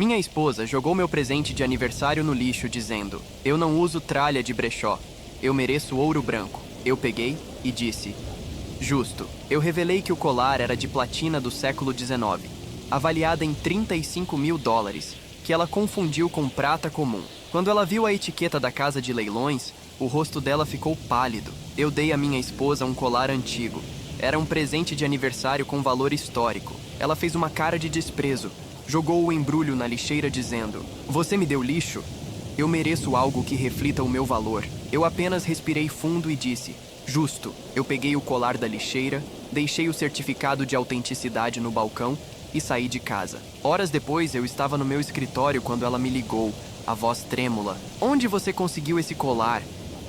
Minha esposa jogou meu presente de aniversário no lixo, dizendo: "Eu não uso tralha de brechó. Eu mereço ouro branco." Eu peguei e disse: "Justo." Eu revelei que o colar era de platina do século XIX, avaliada em $35.000, que ela confundiu com prata comum. Quando ela viu a etiqueta da casa de leilões, o rosto dela ficou pálido. Eu dei à minha esposa um colar antigo. Era um presente de aniversário com valor histórico. Ela fez uma cara de desprezo. Jogou o embrulho na lixeira dizendo: "Você me deu lixo? Eu mereço algo que reflita o meu valor." Eu apenas respirei fundo e disse: "Justo." Eu peguei o colar da lixeira, deixei o certificado de autenticidade no balcão e saí de casa. Horas depois, eu estava no meu escritório quando ela me ligou, a voz trêmula: "Onde você conseguiu esse colar?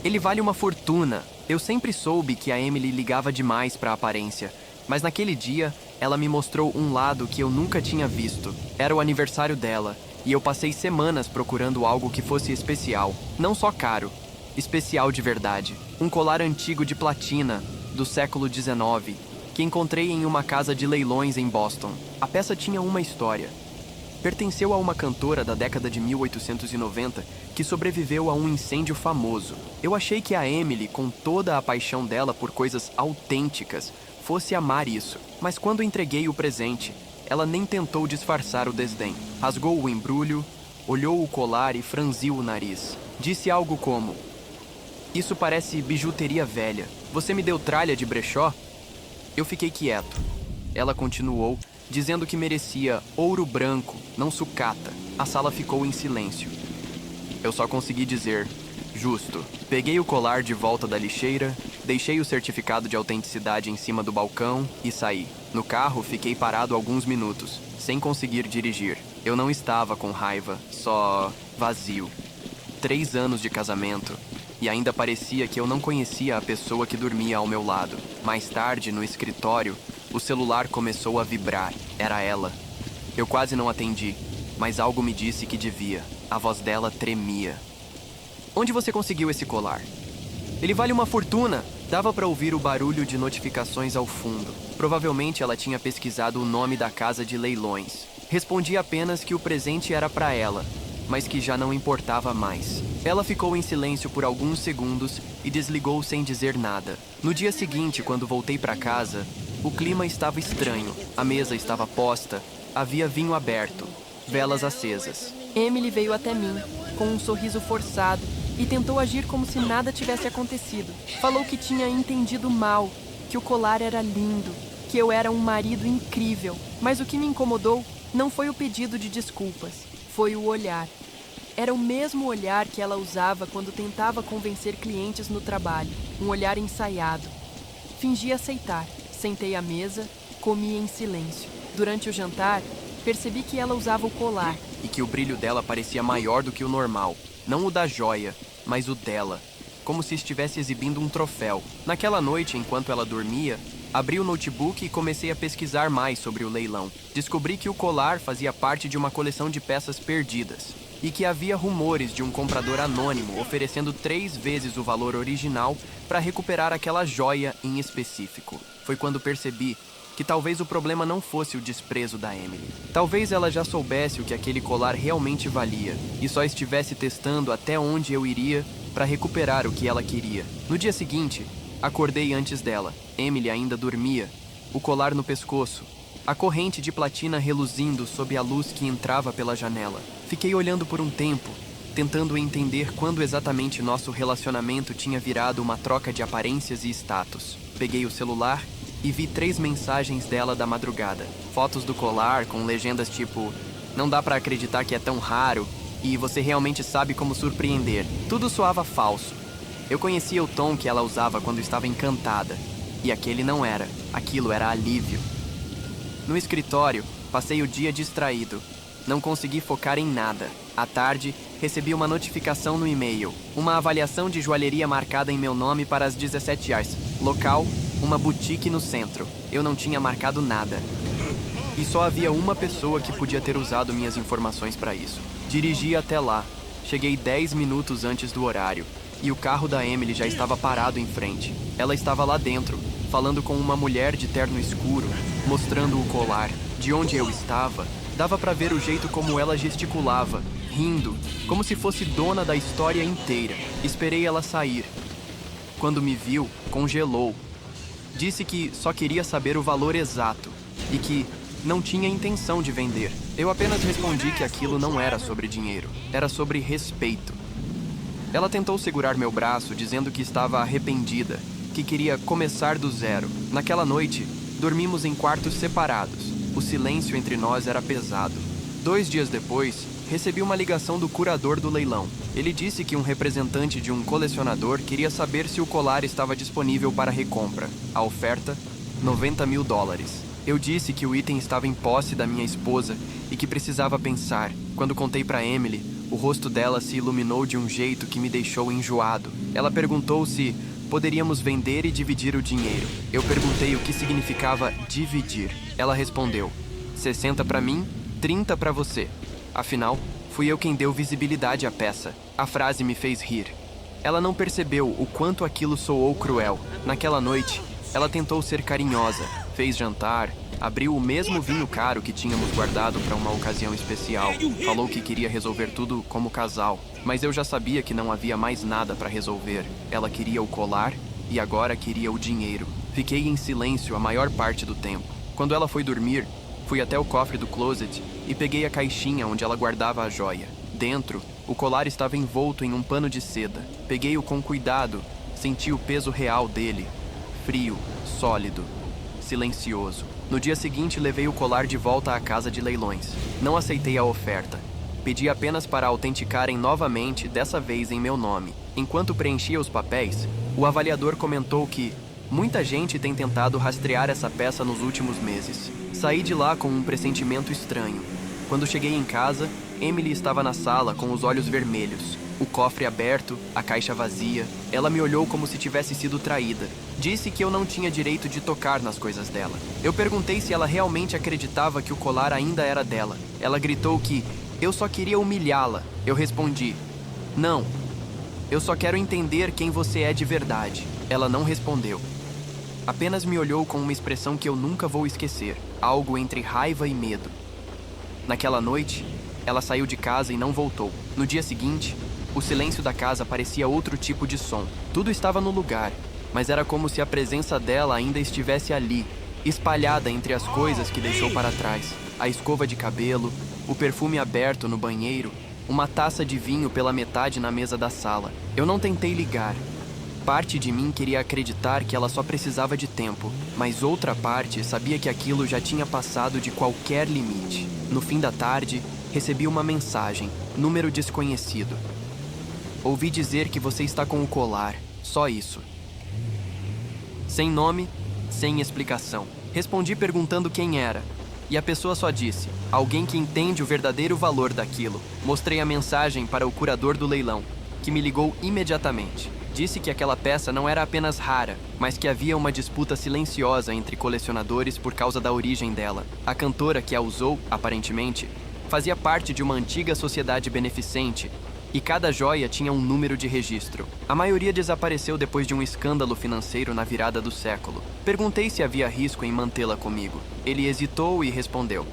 Ele vale uma fortuna." Eu sempre soube que a Emily ligava demais para a aparência, mas naquele dia, ela me mostrou um lado que eu nunca tinha visto. Era o aniversário dela, e eu passei semanas procurando algo que fosse especial. Não só caro, especial de verdade. Um colar antigo de platina, do século XIX, que encontrei em uma casa de leilões em Boston. A peça tinha uma história. Pertenceu a uma cantora da década de 1890 que sobreviveu a um incêndio famoso. Eu achei que a Emily, com toda a paixão dela por coisas autênticas, fosse amar isso. Mas quando entreguei o presente, ela nem tentou disfarçar o desdém. Rasgou o embrulho, olhou o colar e franziu o nariz. Disse algo como: "Isso parece bijuteria velha. Você me deu tralha de brechó?" Eu fiquei quieto. Ela continuou, dizendo que merecia ouro branco, não sucata. A sala ficou em silêncio. Eu só consegui dizer: "Justo." Peguei o colar de volta da lixeira, deixei o certificado de autenticidade em cima do balcão e saí. No carro, fiquei parado alguns minutos, sem conseguir dirigir. Eu não estava com raiva, só vazio. 3 anos de casamento, e ainda parecia que eu não conhecia a pessoa que dormia ao meu lado. Mais tarde, no escritório, o celular começou a vibrar. Era ela. Eu quase não atendi, mas algo me disse que devia. A voz dela tremia. "Onde você conseguiu esse colar?" "Ele vale uma fortuna." Dava para ouvir o barulho de notificações ao fundo. Provavelmente ela tinha pesquisado o nome da casa de leilões. Respondi apenas que o presente era para ela, mas que já não importava mais. Ela ficou em silêncio por alguns segundos e desligou sem dizer nada. No dia seguinte, quando voltei para casa, o clima estava estranho. A mesa estava posta, havia vinho aberto, velas acesas. Emily veio até mim, com um sorriso forçado, e tentou agir como se nada tivesse acontecido. Falou que tinha entendido mal, que o colar era lindo, que eu era um marido incrível. Mas o que me incomodou não foi o pedido de desculpas, foi o olhar. Era o mesmo olhar que ela usava quando tentava convencer clientes no trabalho, um olhar ensaiado. Fingi aceitar, sentei à mesa, comi em silêncio. Durante o jantar, percebi que ela usava o colar e que o brilho dela parecia maior do que o normal. Não o da joia, mas o dela, como se estivesse exibindo um troféu. Naquela noite, enquanto ela dormia, abri o notebook e comecei a pesquisar mais sobre o leilão. Descobri que o colar fazia parte de uma coleção de peças perdidas e que havia rumores de um comprador anônimo oferecendo 3 vezes o valor original para recuperar aquela joia em específico. Foi quando percebi que talvez o problema não fosse o desprezo da Emily. Talvez ela já soubesse o que aquele colar realmente valia e só estivesse testando até onde eu iria para recuperar o que ela queria. No dia seguinte, acordei antes dela. Emily ainda dormia, o colar no pescoço, a corrente de platina reluzindo sob a luz que entrava pela janela. Fiquei olhando por um tempo, tentando entender quando exatamente nosso relacionamento tinha virado uma troca de aparências e status. Peguei o celular e vi 3 mensagens dela da madrugada. Fotos do colar com legendas tipo: "Não dá pra acreditar que é tão raro" e "Você realmente sabe como surpreender." Tudo soava falso. Eu conhecia o tom que ela usava quando estava encantada. E aquele não era. Aquilo era alívio. No escritório, passei o dia distraído. Não consegui focar em nada. À tarde, recebi uma notificação no e-mail. Uma avaliação de joalheria marcada em meu nome para as 17 horas. Local: uma boutique no centro. Eu não tinha marcado nada. E só havia uma pessoa que podia ter usado minhas informações para isso. Dirigi até lá. Cheguei 10 minutos antes do horário. E o carro da Emily já estava parado em frente. Ela estava lá dentro, falando com uma mulher de terno escuro, mostrando o colar. De onde eu estava, Dava pra ver o jeito como ela gesticulava, rindo, como se fosse dona da história inteira. Esperei ela sair. Quando me viu, congelou. Disse que só queria saber o valor exato e que não tinha intenção de vender. Eu apenas respondi que aquilo não era sobre dinheiro, era sobre respeito. Ela tentou segurar meu braço, dizendo que estava arrependida, que queria começar do zero. Naquela noite, dormimos em quartos separados. O silêncio entre nós era pesado. 2 dias depois, recebi uma ligação do curador do leilão. Ele disse que um representante de um colecionador queria saber se o colar estava disponível para recompra. A oferta, $90 mil. Eu disse que o item estava em posse da minha esposa e que precisava pensar. Quando contei para Emily, o rosto dela se iluminou de um jeito que me deixou enjoado. Ela perguntou se poderíamos vender e dividir o dinheiro. Eu perguntei o que significava dividir. Ela respondeu: 60 para mim, 30 para você. Afinal, fui eu quem deu visibilidade à peça. A frase me fez rir. Ela não percebeu o quanto aquilo soou cruel. Naquela noite, ela tentou ser carinhosa, fez jantar, abriu o mesmo vinho caro que tínhamos guardado para uma ocasião especial. Falou que queria resolver tudo como casal, mas eu já sabia que não havia mais nada para resolver. Ela queria o colar e agora queria o dinheiro. Fiquei em silêncio a maior parte do tempo. Quando ela foi dormir, fui até o cofre do closet e peguei a caixinha onde ela guardava a joia. Dentro, o colar estava envolto em um pano de seda. Peguei-o com cuidado, senti o peso real dele. Frio, sólido, silencioso. No dia seguinte, levei o colar de volta à casa de leilões. Não aceitei a oferta. Pedi apenas para autenticarem novamente, dessa vez em meu nome. Enquanto preenchia os papéis, o avaliador comentou que muita gente tem tentado rastrear essa peça nos últimos meses. Saí de lá com um pressentimento estranho. Quando cheguei em casa, Emily estava na sala com os olhos vermelhos. O cofre aberto, a caixa vazia. Ela me olhou como se tivesse sido traída. Disse que eu não tinha direito de tocar nas coisas dela. Eu perguntei se ela realmente acreditava que o colar ainda era dela. Ela gritou que eu só queria humilhá-la. Eu respondi: não, eu só quero entender quem você é de verdade. Ela não respondeu. Apenas me olhou com uma expressão que eu nunca vou esquecer. Algo entre raiva e medo. Naquela noite, ela saiu de casa e não voltou. No dia seguinte, o silêncio da casa parecia outro tipo de som. Tudo estava no lugar, mas era como se a presença dela ainda estivesse ali, espalhada entre as coisas que deixou para trás. A escova de cabelo, o perfume aberto no banheiro, uma taça de vinho pela metade na mesa da sala. Eu não tentei ligar. Parte de mim queria acreditar que ela só precisava de tempo, mas outra parte sabia que aquilo já tinha passado de qualquer limite. No fim da tarde, recebi uma mensagem, número desconhecido. Ouvi dizer que você está com o colar, só isso. Sem nome, sem explicação. Respondi perguntando quem era, e a pessoa só disse: alguém que entende o verdadeiro valor daquilo. Mostrei a mensagem para o curador do leilão, que me ligou imediatamente. Disse que aquela peça não era apenas rara, mas que havia uma disputa silenciosa entre colecionadores por causa da origem dela. A cantora que a usou, aparentemente, fazia parte de uma antiga sociedade beneficente e cada joia tinha um número de registro. A maioria desapareceu depois de um escândalo financeiro na virada do século. Perguntei se havia risco em mantê-la comigo. Ele hesitou e respondeu: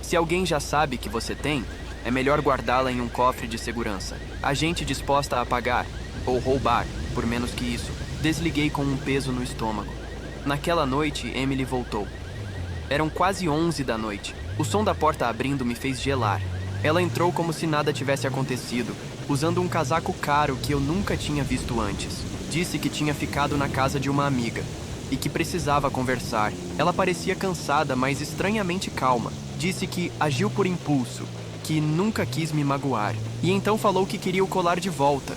se alguém já sabe que você tem, é melhor guardá-la em um cofre de segurança. Há gente disposta a pagar ou roubar por menos que isso. Desliguei com um peso no estômago. Naquela noite, Emily voltou. Eram quase 11 da noite. O som da porta abrindo me fez gelar. Ela entrou como se nada tivesse acontecido, usando um casaco caro que eu nunca tinha visto antes. Disse que tinha ficado na casa de uma amiga e que precisava conversar. Ela parecia cansada, mas estranhamente calma. Disse que agiu por impulso, que nunca quis me magoar. E então falou que queria o colar de volta.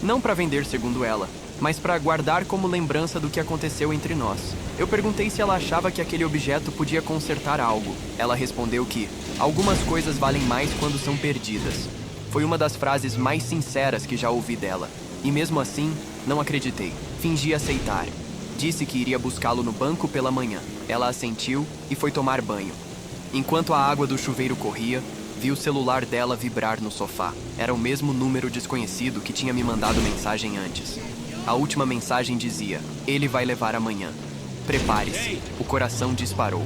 Não para vender, segundo ela, mas para guardar como lembrança do que aconteceu entre nós. Eu perguntei se ela achava que aquele objeto podia consertar algo. Ela respondeu que algumas coisas valem mais quando são perdidas. Foi uma das frases mais sinceras que já ouvi dela. E mesmo assim, não acreditei. Fingi aceitar. Disse que iria buscá-lo no banco pela manhã. Ela assentiu e foi tomar banho. Enquanto a água do chuveiro corria, vi o celular dela vibrar no sofá. Era o mesmo número desconhecido que tinha me mandado mensagem antes. A última mensagem dizia: ele vai levar amanhã. Prepare-se. O coração disparou.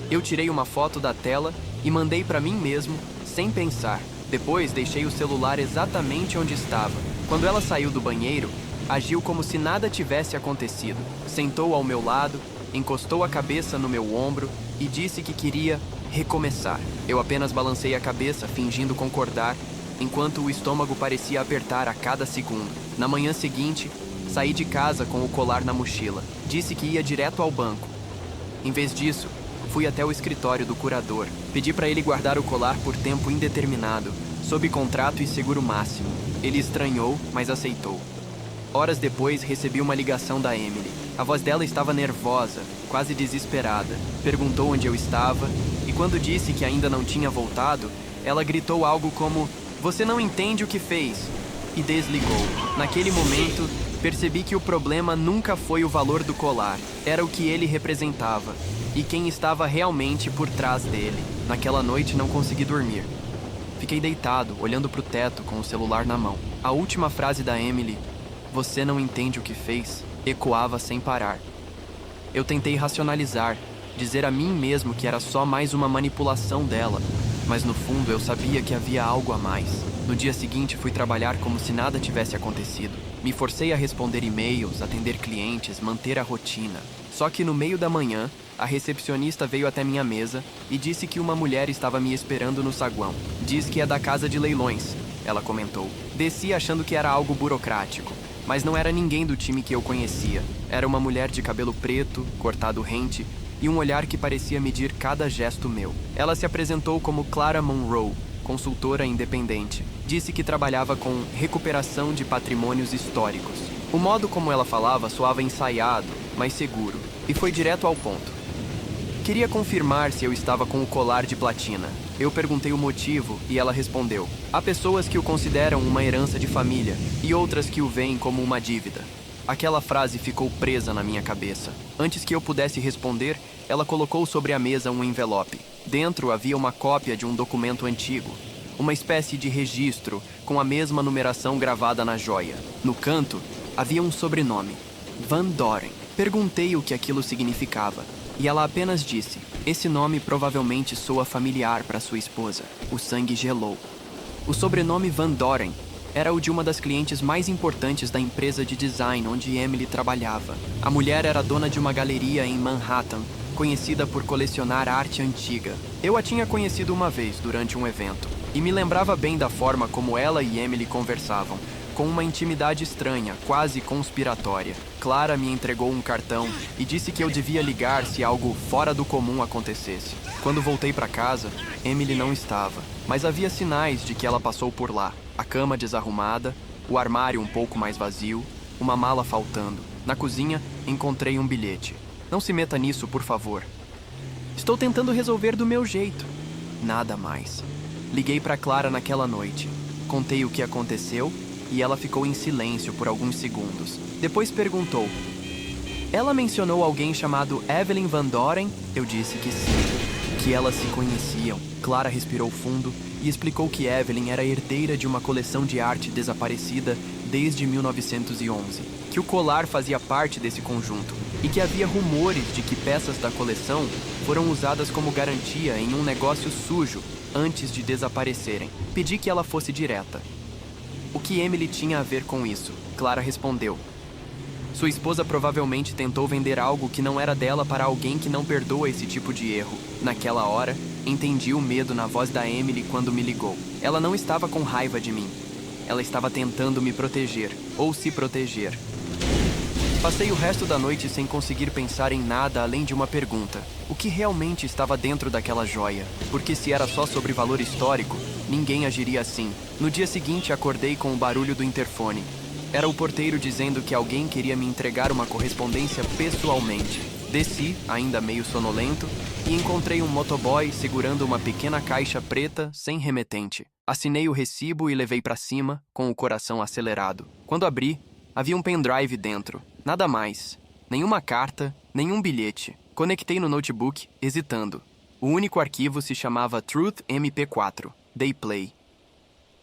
Eu tirei uma foto da tela e mandei para mim mesmo, sem pensar. Depois deixei o celular exatamente onde estava. Quando ela saiu do banheiro, agiu como se nada tivesse acontecido. Sentou ao meu lado, encostou a cabeça no meu ombro e disse que queria recomeçar. Eu apenas balancei a cabeça, fingindo concordar, enquanto o estômago parecia apertar a cada segundo. Na manhã seguinte, saí de casa com o colar na mochila. Disse que ia direto ao banco. Em vez disso, fui até o escritório do curador. Pedi para ele guardar o colar por tempo indeterminado, sob contrato e seguro máximo. Ele estranhou, mas aceitou. Horas depois, recebi uma ligação da Emily. A voz dela estava nervosa, quase desesperada. Perguntou onde eu estava, e quando disse que ainda não tinha voltado, ela gritou algo como: "Você não entende o que fez!" e desligou. Naquele momento, percebi que o problema nunca foi o valor do colar, era o que ele representava, e quem estava realmente por trás dele. Naquela noite não consegui dormir. Fiquei deitado, olhando para o teto com o celular na mão. A última frase da Emily, "Você não entende o que fez", ecoava sem parar. Eu tentei racionalizar, dizer a mim mesmo que era só mais uma manipulação dela, mas no fundo eu sabia que havia algo a mais. No dia seguinte fui trabalhar como se nada tivesse acontecido. Me forcei a responder e-mails, atender clientes, manter a rotina. Só que no meio da manhã, a recepcionista veio até minha mesa e disse que uma mulher estava me esperando no saguão. "Diz que é da casa de leilões", ela comentou. Desci achando que era algo burocrático, mas não era ninguém do time que eu conhecia. Era uma mulher de cabelo preto, cortado rente, e um olhar que parecia medir cada gesto meu. Ela se apresentou como Clara Monroe, consultora independente. Disse que trabalhava com recuperação de patrimônios históricos. O modo como ela falava soava ensaiado, mas seguro, e foi direto ao ponto. Queria confirmar se eu estava com o colar de platina. Eu perguntei o motivo e ela respondeu: "Há pessoas que o consideram uma herança de família e outras que o veem como uma dívida." Aquela frase ficou presa na minha cabeça. Antes que eu pudesse responder, ela colocou sobre a mesa um envelope. Dentro havia uma cópia de um documento antigo, uma espécie de registro com a mesma numeração gravada na joia. No canto, havia um sobrenome: Van Doren. Perguntei o que aquilo significava, e ela apenas disse: "Esse nome provavelmente soa familiar para sua esposa." O sangue gelou. O sobrenome Van Doren era o de uma das clientes mais importantes da empresa de design onde Emily trabalhava. A mulher era dona de uma galeria em Manhattan, conhecida por colecionar arte antiga. Eu a tinha conhecido uma vez durante um evento, e me lembrava bem da forma como ela e Emily conversavam, com uma intimidade estranha, quase conspiratória. Clara me entregou um cartão e disse que eu devia ligar se algo fora do comum acontecesse. Quando voltei para casa, Emily não estava, mas havia sinais de que ela passou por lá. A cama desarrumada, o armário um pouco mais vazio, uma mala faltando. Na cozinha, encontrei um bilhete. "Não se meta nisso, por favor." Estou tentando resolver do meu jeito. Nada mais. Liguei para Clara naquela noite. Contei o que aconteceu e ela ficou em silêncio por alguns segundos. Depois perguntou: "Ela mencionou alguém chamado Evelyn Van Doren?" Eu disse que sim, que elas se conheciam. Clara respirou fundo e explicou que Evelyn era herdeira de uma coleção de arte desaparecida desde 1911, que o colar fazia parte desse conjunto e que havia rumores de que peças da coleção foram usadas como garantia em um negócio sujo antes de desaparecerem. Pedi que ela fosse direta. "O que Emily tinha a ver com isso?" Clara respondeu: "Sua esposa provavelmente tentou vender algo que não era dela para alguém que não perdoa esse tipo de erro." Naquela hora, entendi o medo na voz da Emily quando me ligou. Ela não estava com raiva de mim. Ela estava tentando me proteger, ou se proteger. Passei o resto da noite sem conseguir pensar em nada além de uma pergunta: o que realmente estava dentro daquela joia? Porque se era só sobre valor histórico, ninguém agiria assim. No dia seguinte, acordei com o barulho do interfone. Era o porteiro dizendo que alguém queria me entregar uma correspondência pessoalmente. Desci, ainda meio sonolento, e encontrei um motoboy segurando uma pequena caixa preta sem remetente. Assinei o recibo e levei para cima, com o coração acelerado. Quando abri, havia um pendrive dentro. Nada mais. Nenhuma carta, nenhum bilhete. Conectei no notebook, hesitando. O único arquivo se chamava Truth MP4. Dei play.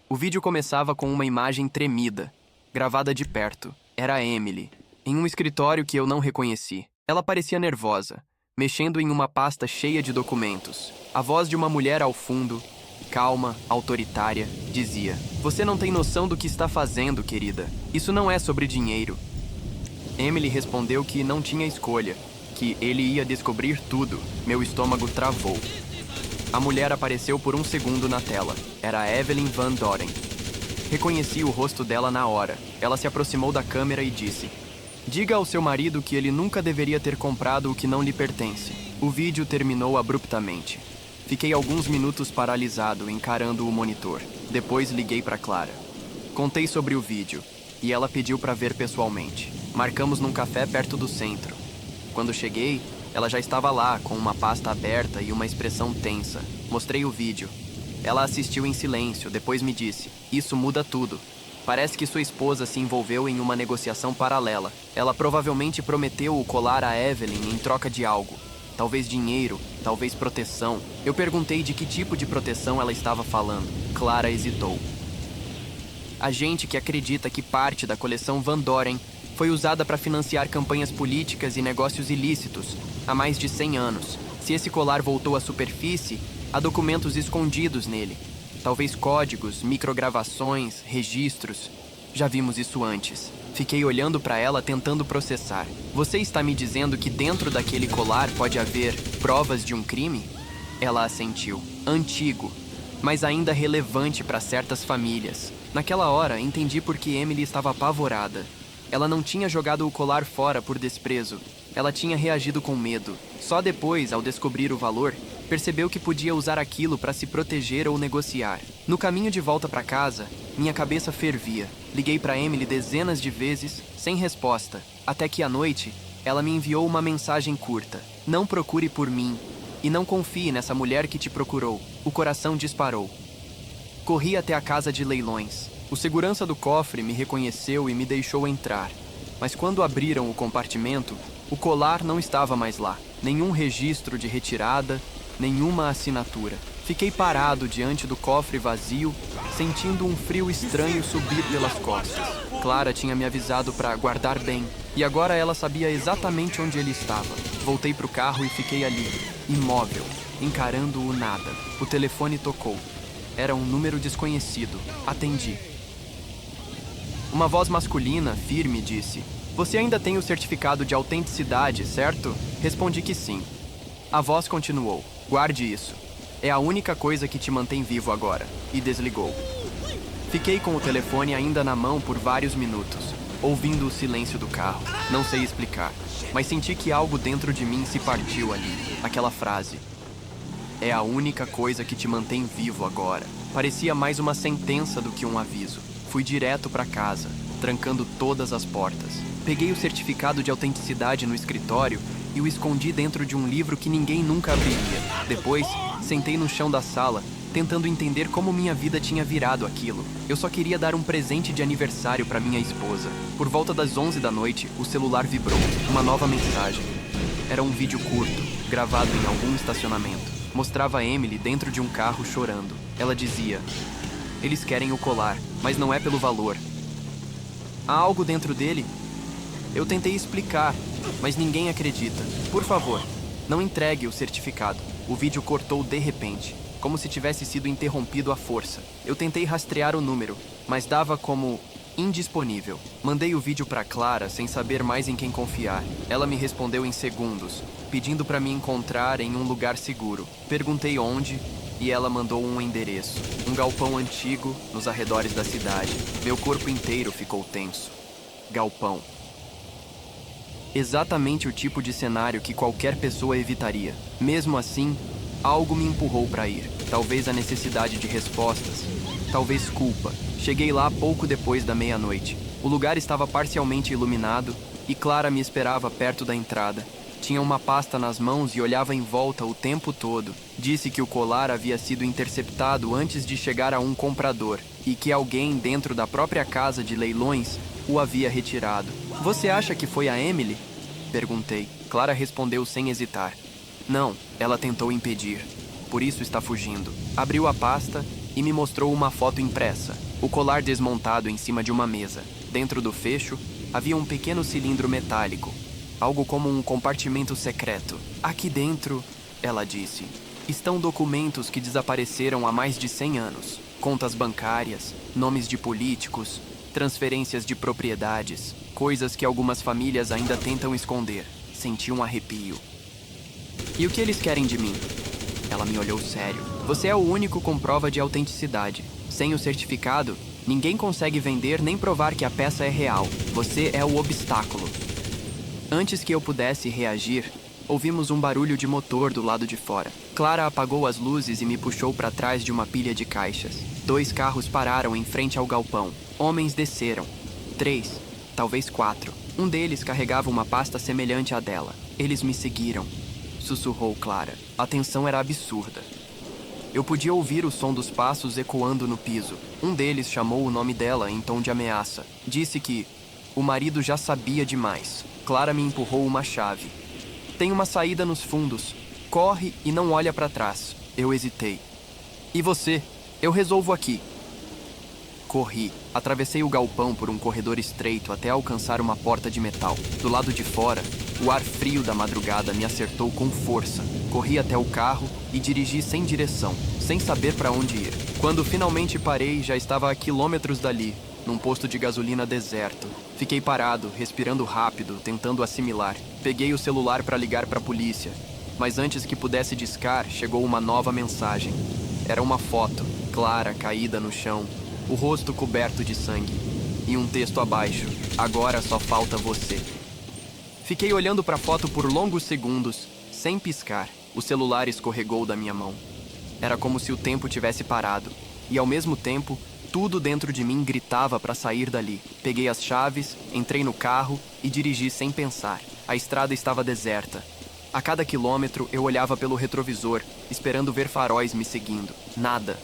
O vídeo começava com uma imagem tremida, gravada de perto. Era Emily, em um escritório que eu não reconheci. Ela parecia nervosa, mexendo em uma pasta cheia de documentos. A voz de uma mulher ao fundo, calma, autoritária, dizia: "Você não tem noção do que está fazendo, querida. Isso não é sobre dinheiro." Emily respondeu que não tinha escolha, que ele ia descobrir tudo. Meu estômago travou. A mulher apareceu por um segundo na tela. Era Evelyn Van Doren. Reconheci o rosto dela na hora. Ela se aproximou da câmera e disse: "Diga ao seu marido que ele nunca deveria ter comprado o que não lhe pertence." O vídeo terminou abruptamente. Fiquei alguns minutos paralisado, encarando o monitor. Depois liguei para Clara. Contei sobre o vídeo, e ela pediu para ver pessoalmente. Marcamos num café perto do centro. Quando cheguei, ela já estava lá, com uma pasta aberta e uma expressão tensa. Mostrei o vídeo. Ela assistiu em silêncio, depois me disse: "Isso muda tudo. Parece que sua esposa se envolveu em uma negociação paralela. Ela provavelmente prometeu o colar a Evelyn em troca de algo. Talvez dinheiro, talvez proteção." Eu perguntei de que tipo de proteção ela estava falando. Clara hesitou. "A gente que acredita que parte da coleção Van Doren foi usada para financiar campanhas políticas e negócios ilícitos há mais de 100 anos. Se esse colar voltou à superfície, há documentos escondidos nele. Talvez códigos, microgravações, registros. Já vimos isso antes." Fiquei olhando para ela, tentando processar. "Você está me dizendo que dentro daquele colar pode haver provas de um crime?" Ela assentiu. "Antigo, mas ainda relevante para certas famílias." Naquela hora, entendi por que Emily estava apavorada. Ela não tinha jogado o colar fora por desprezo. Ela tinha reagido com medo. Só depois, ao descobrir o valor, percebeu que podia usar aquilo para se proteger ou negociar. No caminho de volta para casa, minha cabeça fervia. Liguei para Emily dezenas de vezes, sem resposta, até que à noite, ela me enviou uma mensagem curta: "Não procure por mim, e não confie nessa mulher que te procurou." O coração disparou. Corri até a casa de leilões. O segurança do cofre me reconheceu e me deixou entrar. Mas quando abriram o compartimento, o colar não estava mais lá. Nenhum registro de retirada, nenhuma assinatura. Fiquei parado diante do cofre vazio, sentindo um frio estranho subir pelas costas. Clara tinha me avisado para guardar bem, e agora ela sabia exatamente onde ele estava. Voltei para o carro e fiquei ali, imóvel, encarando o nada. O telefone tocou. Era um número desconhecido. Atendi. Uma voz masculina, firme, disse: "Você ainda tem o certificado de autenticidade, certo?" Respondi que sim. A voz continuou: "Guarde isso. É a única coisa que te mantém vivo agora." E desligou. Fiquei com o telefone ainda na mão por vários minutos, ouvindo o silêncio do carro. Não sei explicar, mas senti que algo dentro de mim se partiu ali. Aquela frase: "É a única coisa que te mantém vivo agora." Parecia mais uma sentença do que um aviso. Fui direto para casa, trancando todas as portas. Peguei o certificado de autenticidade no escritório e o escondi dentro de um livro que ninguém nunca abriria. Depois, sentei no chão da sala, tentando entender como minha vida tinha virado aquilo. Eu só queria dar um presente de aniversário para minha esposa. Por volta das 11 da noite, o celular vibrou. Uma nova mensagem. Era um vídeo curto, gravado em algum estacionamento. Mostrava Emily dentro de um carro chorando. Ela dizia: "Eles querem o colar, mas não é pelo valor. Há algo dentro dele?" Eu tentei explicar, mas ninguém acredita. "Por favor, não entregue o certificado." O vídeo cortou de repente, como se tivesse sido interrompido à força. Eu tentei rastrear o número, mas dava como indisponível. Mandei o vídeo para Clara sem saber mais em quem confiar. Ela me respondeu em segundos, pedindo para me encontrar em um lugar seguro. Perguntei onde e ela mandou um endereço. Um galpão antigo nos arredores da cidade. Meu corpo inteiro ficou tenso. Galpão. Exatamente o tipo de cenário que qualquer pessoa evitaria. Mesmo assim, algo me empurrou para ir. Talvez a necessidade de respostas. Talvez culpa. Cheguei lá pouco depois da meia-noite. O lugar estava parcialmente iluminado e Clara me esperava perto da entrada. Tinha uma pasta nas mãos e olhava em volta o tempo todo. Disse que o colar havia sido interceptado antes de chegar a um comprador e que alguém dentro da própria casa de leilões o havia retirado. "Você acha que foi a Emily?" Perguntei. Clara respondeu sem hesitar: "Não, ela tentou impedir. Por isso está fugindo." Abriu a pasta e me mostrou uma foto impressa. O colar desmontado em cima de uma mesa. Dentro do fecho, havia um pequeno cilindro metálico. algo como um compartimento secreto. Aqui dentro, ela disse, estão documentos que desapareceram há mais de 100 anos. Contas bancárias, nomes de políticos, transferências de propriedades, coisas que algumas famílias ainda tentam esconder. Senti um arrepio. E o que eles querem de mim? Ela me olhou sério. Você é o único com prova de autenticidade. Sem o certificado, ninguém consegue vender nem provar que a peça é real. Você é o obstáculo. Antes que eu pudesse reagir, ouvimos um barulho de motor do lado de fora. Clara apagou as luzes e me puxou para trás de uma pilha de caixas. 2 carros pararam em frente ao galpão. Homens desceram. 3, talvez 4. Um deles carregava uma pasta semelhante à dela. Eles me seguiram. Sussurrou Clara. A tensão era absurda. Eu podia ouvir o som dos passos ecoando no piso. Um deles chamou o nome dela em tom de ameaça. Disse que o marido já sabia demais. Clara me empurrou uma chave. Tem uma saída nos fundos. Corre e não olha para trás. Eu hesitei. E você? Eu resolvo aqui. Corri. Atravessei o galpão por um corredor estreito até alcançar uma porta de metal. Do lado de fora, o ar frio da madrugada me acertou com força. Corri até o carro e dirigi sem direção, sem saber para onde ir. Quando finalmente parei, já estava a quilômetros dali, num posto de gasolina deserto. Fiquei parado, respirando rápido, tentando assimilar. Peguei o celular para ligar para a polícia, mas antes que pudesse discar, chegou uma nova mensagem. Era uma foto, Clara caída no chão, o rosto coberto de sangue, e um texto abaixo: agora só falta você. Fiquei olhando para a foto por longos segundos, sem piscar. O celular escorregou da minha mão. Era como se o tempo tivesse parado, e ao mesmo tempo, tudo dentro de mim gritava para sair dali. Peguei as chaves, entrei no carro e dirigi sem pensar. A estrada estava deserta. A cada quilômetro eu olhava pelo retrovisor, esperando ver faróis me seguindo. Nada.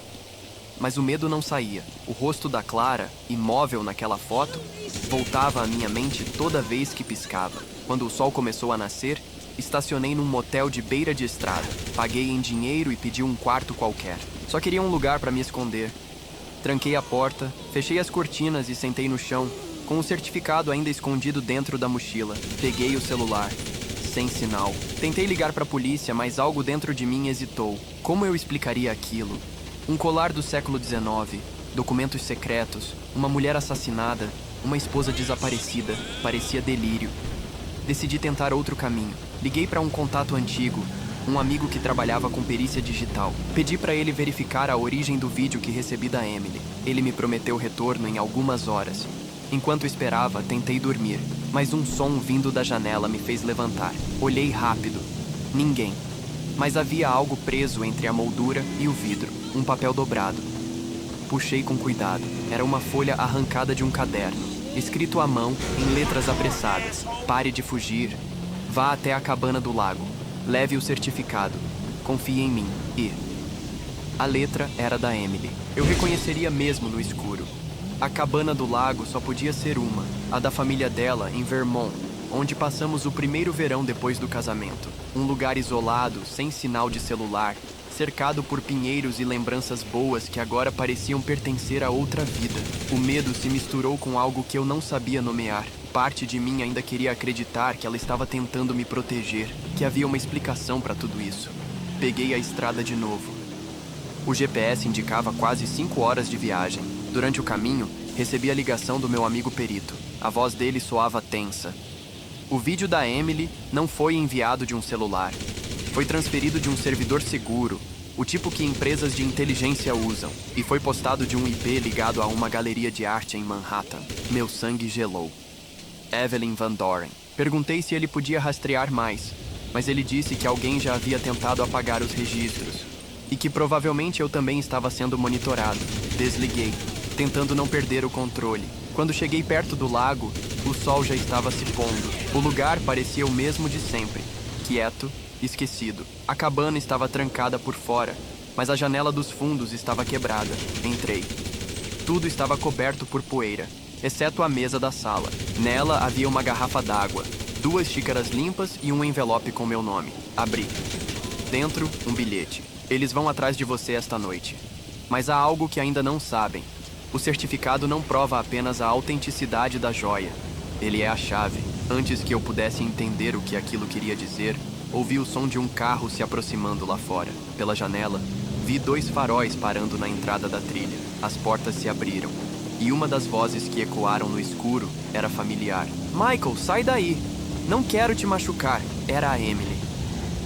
Mas o medo não saía. O rosto da Clara, imóvel naquela foto, voltava à minha mente toda vez que piscava. Quando o sol começou a nascer, estacionei num motel de beira de estrada. Paguei em dinheiro e pedi um quarto qualquer. Só queria um lugar para me esconder. Tranquei a porta, fechei as cortinas e sentei no chão, com o certificado ainda escondido dentro da mochila. Peguei o celular. Sem sinal. Tentei ligar para a polícia, mas algo dentro de mim hesitou. Como eu explicaria aquilo? Um colar do século XIX, documentos secretos, uma mulher assassinada, uma esposa desaparecida. Parecia delírio. Decidi tentar outro caminho. Liguei para um contato antigo, um amigo que trabalhava com perícia digital. Pedi para ele verificar a origem do vídeo que recebi da Emily. Ele me prometeu retorno em algumas horas. Enquanto esperava, tentei dormir, mas um som vindo da janela me fez levantar. Olhei rápido. Ninguém. Mas havia algo preso entre a moldura e o vidro, um papel dobrado. Puxei com cuidado. Era uma folha arrancada de um caderno, escrito à mão em letras apressadas. Pare de fugir. Vá até a cabana do lago. Leve o certificado. Confie em mim. E... a letra era da Emily. Eu reconheceria mesmo no escuro. A cabana do lago só podia ser uma, a da família dela, em Vermont, onde passamos o primeiro verão depois do casamento. Um lugar isolado, sem sinal de celular, cercado por pinheiros e lembranças boas que agora pareciam pertencer a outra vida. O medo se misturou com algo que eu não sabia nomear. Parte de mim ainda queria acreditar que ela estava tentando me proteger, que havia uma explicação para tudo isso. Peguei a estrada de novo. O GPS indicava quase 5 horas de viagem. Durante o caminho, recebi a ligação do meu amigo perito. A voz dele soava tensa. O vídeo da Emily não foi enviado de um celular. Foi transferido de um servidor seguro, o tipo que empresas de inteligência usam, e foi postado de um IP ligado a uma galeria de arte em Manhattan. Meu sangue gelou. Evelyn Van Doren. Perguntei se ele podia rastrear mais, mas ele disse que alguém já havia tentado apagar os registros e que provavelmente eu também estava sendo monitorado. Desliguei, tentando não perder o controle. Quando cheguei perto do lago, o sol já estava se pondo. O lugar parecia o mesmo de sempre, quieto, esquecido. A cabana estava trancada por fora, mas a janela dos fundos estava quebrada. Entrei. Tudo estava coberto por poeira, exceto a mesa da sala. Nela havia uma garrafa d'água, 2 xícaras limpas e um envelope com meu nome. Abri. Dentro, um bilhete. Eles vão atrás de você esta noite. Mas há algo que ainda não sabem. O certificado não prova apenas a autenticidade da joia. Ele é a chave. Antes que eu pudesse entender o que aquilo queria dizer, ouvi o som de um carro se aproximando lá fora. Pela janela, vi 2 faróis parando na entrada da trilha. As portas se abriram, e uma das vozes que ecoaram no escuro era familiar. Michael, sai daí! Não quero te machucar. Era a Emily.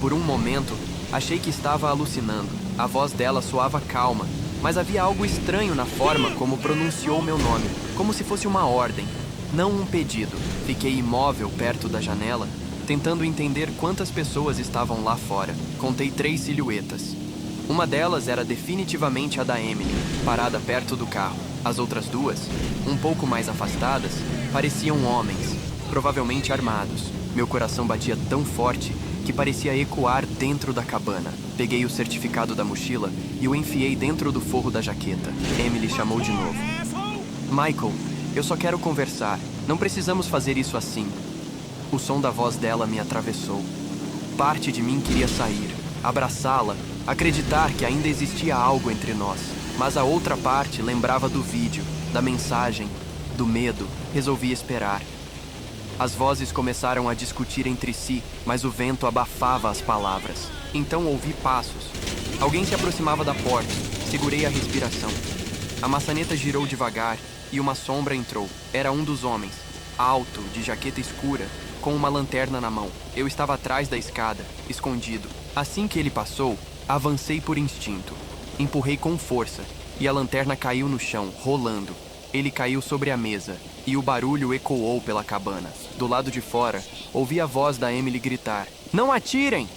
Por um momento, achei que estava alucinando. A voz dela soava calma, mas havia algo estranho na forma como pronunciou meu nome, como se fosse uma ordem, não um pedido. Fiquei imóvel perto da janela, tentando entender quantas pessoas estavam lá fora. Contei 3 silhuetas. Uma delas era definitivamente a da Emily, parada perto do carro. As outras 2, um pouco mais afastadas, pareciam homens, provavelmente armados. Meu coração batia tão forte que parecia ecoar dentro da cabana. Peguei o certificado da mochila e o enfiei dentro do forro da jaqueta. Emily chamou de novo. Michael, eu só quero conversar. Não precisamos fazer isso assim. O som da voz dela me atravessou. Parte de mim queria sair, abraçá-la, acreditar que ainda existia algo entre nós. Mas a outra parte lembrava do vídeo, da mensagem, do medo. Resolvi esperar. As vozes começaram a discutir entre si, mas o vento abafava as palavras. Então ouvi passos. Alguém se aproximava da porta. Segurei a respiração. A maçaneta girou devagar e uma sombra entrou. Era um dos homens, alto, de jaqueta escura, com uma lanterna na mão. Eu estava atrás da escada, escondido. Assim que ele passou, avancei por instinto. Empurrei com força e a lanterna caiu no chão, rolando. Ele caiu sobre a mesa e o barulho ecoou pela cabana. Do lado de fora, ouvi a voz da Emily gritar: "Não atirem!"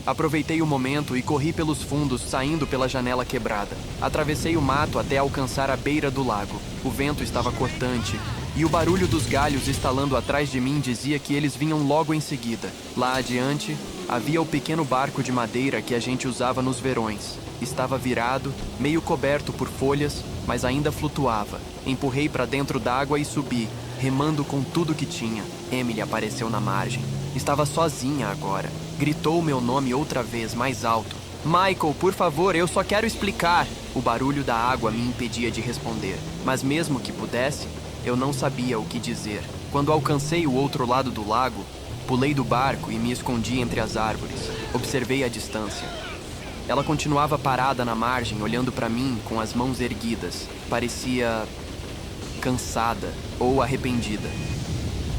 Aproveitei o momento e corri pelos fundos, saindo pela janela quebrada. Atravessei o mato até alcançar a beira do lago. O vento estava cortante e o barulho dos galhos estalando atrás de mim dizia que eles vinham logo em seguida. Lá adiante, havia o pequeno barco de madeira que a gente usava nos verões. Estava virado, meio coberto por folhas, mas ainda flutuava. Empurrei para dentro d'água e subi, remando com tudo que tinha. Emily apareceu na margem. Estava sozinha agora. Gritou meu nome outra vez, mais alto. Michael, por favor, eu só quero explicar. O barulho da água me impedia de responder. Mas mesmo que pudesse, eu não sabia o que dizer. Quando alcancei o outro lado do lago, pulei do barco e me escondi entre as árvores. Observei a distância. Ela continuava parada na margem, olhando para mim com as mãos erguidas. Parecia cansada ou arrependida.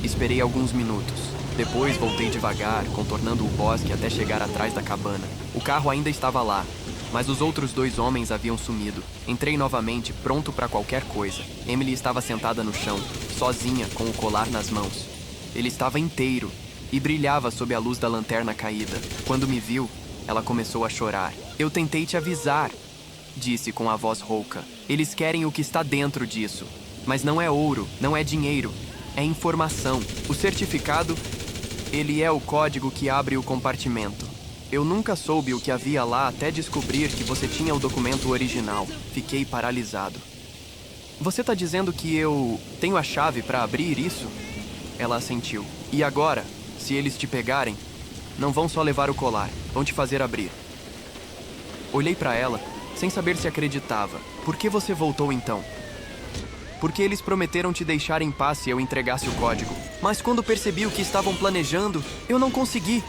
Esperei alguns minutos. Depois voltei devagar, contornando o bosque até chegar atrás da cabana. O carro ainda estava lá, mas os outros 2 homens haviam sumido. Entrei novamente, pronto para qualquer coisa. Emily estava sentada no chão, sozinha, com o colar nas mãos. Ele estava inteiro e brilhava sob a luz da lanterna caída. Quando me viu, ela começou a chorar. Eu tentei te avisar, disse com a voz rouca. Eles querem o que está dentro disso. Mas não é ouro, não é dinheiro. É informação. O certificado, ele é o código que abre o compartimento. Eu nunca soube o que havia lá até descobrir que você tinha o documento original. Fiquei paralisado. Você está dizendo que eu tenho a chave para abrir isso? Ela assentiu. E agora, se eles te pegarem, não vão só levar o colar, vão te fazer abrir. Olhei para ela, sem saber se acreditava. Por que você voltou então? Porque eles prometeram te deixar em paz se eu entregasse o código. Mas quando percebi o que estavam planejando, eu não consegui.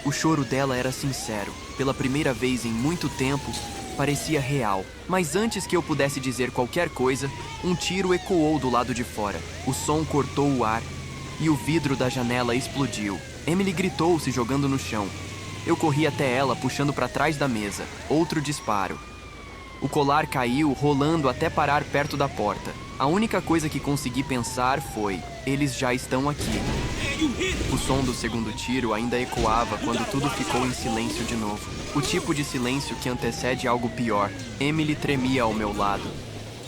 O choro dela era sincero. Pela primeira vez em muito tempo, parecia real. Mas antes que eu pudesse dizer qualquer coisa, um tiro ecoou do lado de fora. O som cortou o ar e o vidro da janela explodiu. Emily gritou, se jogando no chão. Eu corri até ela, puxando para trás da mesa. Outro disparo. O colar caiu, rolando até parar perto da porta. A única coisa que consegui pensar foi: eles já estão aqui. O som do segundo tiro ainda ecoava quando tudo ficou em silêncio de novo. O tipo de silêncio que antecede algo pior. Emily tremia ao meu lado,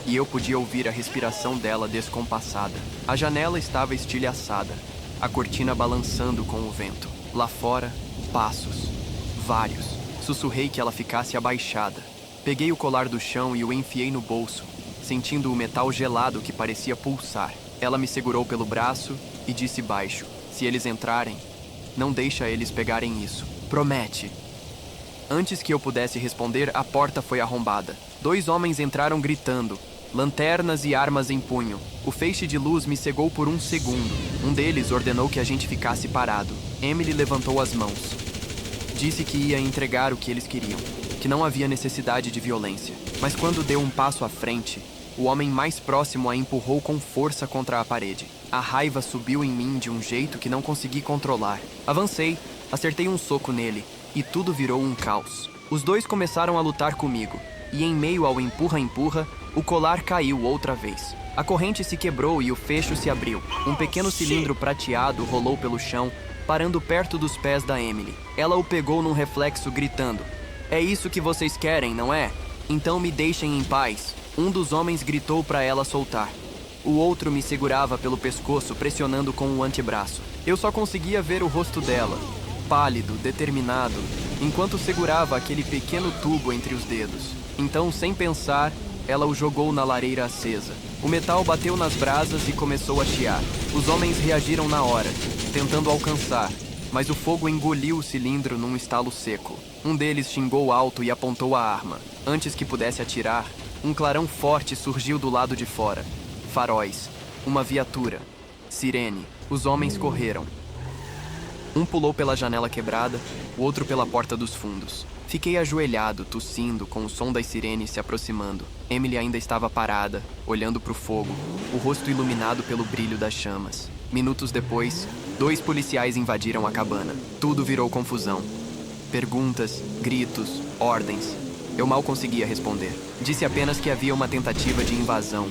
e eu podia ouvir a respiração dela descompassada. A janela estava estilhaçada, a cortina balançando com o vento. Lá fora, passos. Vários. Sussurrei que ela ficasse abaixada. Peguei o colar do chão e o enfiei no bolso, sentindo o metal gelado que parecia pulsar. Ela me segurou pelo braço e disse baixo: se eles entrarem, não deixa eles pegarem isso. Promete. Antes que eu pudesse responder, a porta foi arrombada. 2 homens entraram gritando. lanternas e armas em punho. O feixe de luz me cegou por um segundo. Um deles ordenou que a gente ficasse parado. Emily levantou as mãos. Disse que ia entregar o que eles queriam, que não havia necessidade de violência. Mas quando deu um passo à frente, o homem mais próximo a empurrou com força contra a parede. A raiva subiu em mim de um jeito que não consegui controlar. Avancei, acertei um soco nele, e tudo virou um caos. Os dois começaram a lutar comigo, e em meio ao empurra-empurra, o colar caiu outra vez. A corrente se quebrou e o fecho se abriu. Um pequeno cilindro prateado rolou pelo chão, parando perto dos pés da Emily. Ela o pegou num reflexo, gritando: "É isso que vocês querem, não é? Então me deixem em paz." Um dos homens gritou para ela soltar. O outro me segurava pelo pescoço, pressionando com o antebraço. Eu só conseguia ver o rosto dela, pálido, determinado, enquanto segurava aquele pequeno tubo entre os dedos. Então, sem pensar, ela o jogou na lareira acesa. O metal bateu nas brasas e começou a chiar. Os homens reagiram na hora, tentando alcançar, mas o fogo engoliu o cilindro num estalo seco. Um deles xingou alto e apontou a arma. Antes que pudesse atirar, um clarão forte surgiu do lado de fora. Faróis, uma viatura, sirene. Os homens correram. Um pulou pela janela quebrada, o outro pela porta dos fundos. Fiquei ajoelhado, tossindo, com o som das sirenes se aproximando. Emily ainda estava parada, olhando para o fogo, o rosto iluminado pelo brilho das chamas. Minutos depois, 2 policiais invadiram a cabana. Tudo virou confusão. Perguntas, gritos, ordens. Eu mal conseguia responder. Disse apenas que havia uma tentativa de invasão,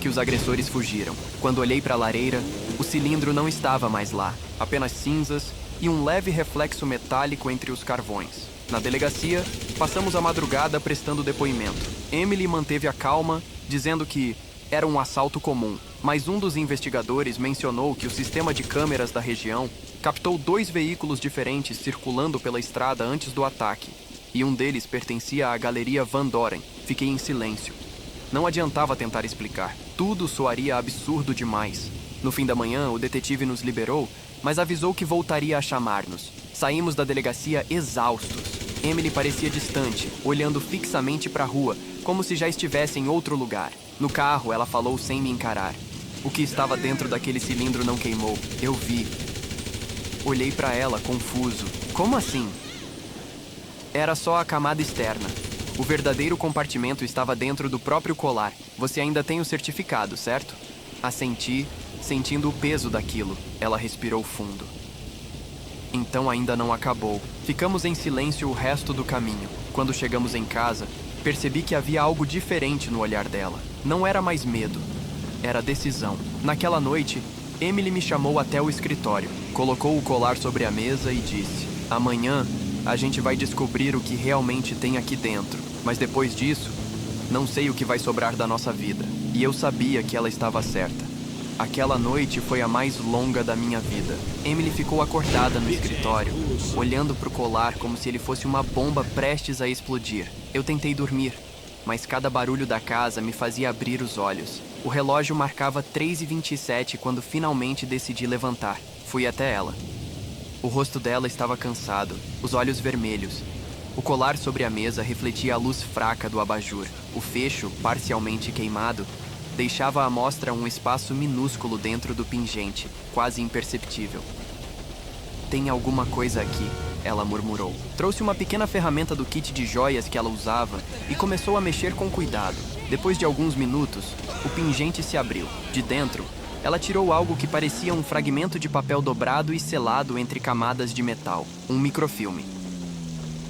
que os agressores fugiram. Quando olhei para a lareira, o cilindro não estava mais lá, apenas cinzas e um leve reflexo metálico entre os carvões. Na delegacia, passamos a madrugada prestando depoimento. Emily manteve a calma, dizendo que era um assalto comum, mas um dos investigadores mencionou que o sistema de câmeras da região captou 2 veículos diferentes circulando pela estrada antes do ataque, e um deles pertencia à Galeria Van Doren. Fiquei em silêncio. Não adiantava tentar explicar. Tudo soaria absurdo demais. No fim da manhã, o detetive nos liberou, mas avisou que voltaria a chamar-nos. Saímos da delegacia exaustos. Emily parecia distante, olhando fixamente para a rua, como se já estivesse em outro lugar. No carro, ela falou sem me encarar. O que estava dentro daquele cilindro não queimou. Eu vi. Olhei para ela, confuso. Como assim? Era só a camada externa. O verdadeiro compartimento estava dentro do próprio colar. Você ainda tem o certificado, certo? Assenti, sentindo o peso daquilo. Ela respirou fundo. Então ainda não acabou. Ficamos em silêncio o resto do caminho. Quando chegamos em casa, percebi que havia algo diferente no olhar dela. Não era mais medo. Era decisão. Naquela noite, Emily me chamou até o escritório. Colocou o colar sobre a mesa e disse: "Amanhã, a gente vai descobrir o que realmente tem aqui dentro. Mas depois disso, não sei o que vai sobrar da nossa vida." E eu sabia que ela estava certa. Aquela noite foi a mais longa da minha vida. Emily ficou acordada no escritório, olhando para o colar como se ele fosse uma bomba prestes a explodir. Eu tentei dormir, mas cada barulho da casa me fazia abrir os olhos. O relógio marcava 3h27 quando finalmente decidi levantar. Fui até ela. O rosto dela estava cansado, os olhos vermelhos. O colar sobre a mesa refletia a luz fraca do abajur. O fecho, parcialmente queimado, deixava à mostra um espaço minúsculo dentro do pingente, quase imperceptível. "Tem alguma coisa aqui", ela murmurou. Trouxe uma pequena ferramenta do kit de joias que ela usava e começou a mexer com cuidado. Depois de alguns minutos, o pingente se abriu. De dentro, ela tirou algo que parecia um fragmento de papel dobrado e selado entre camadas de metal. Um microfilme.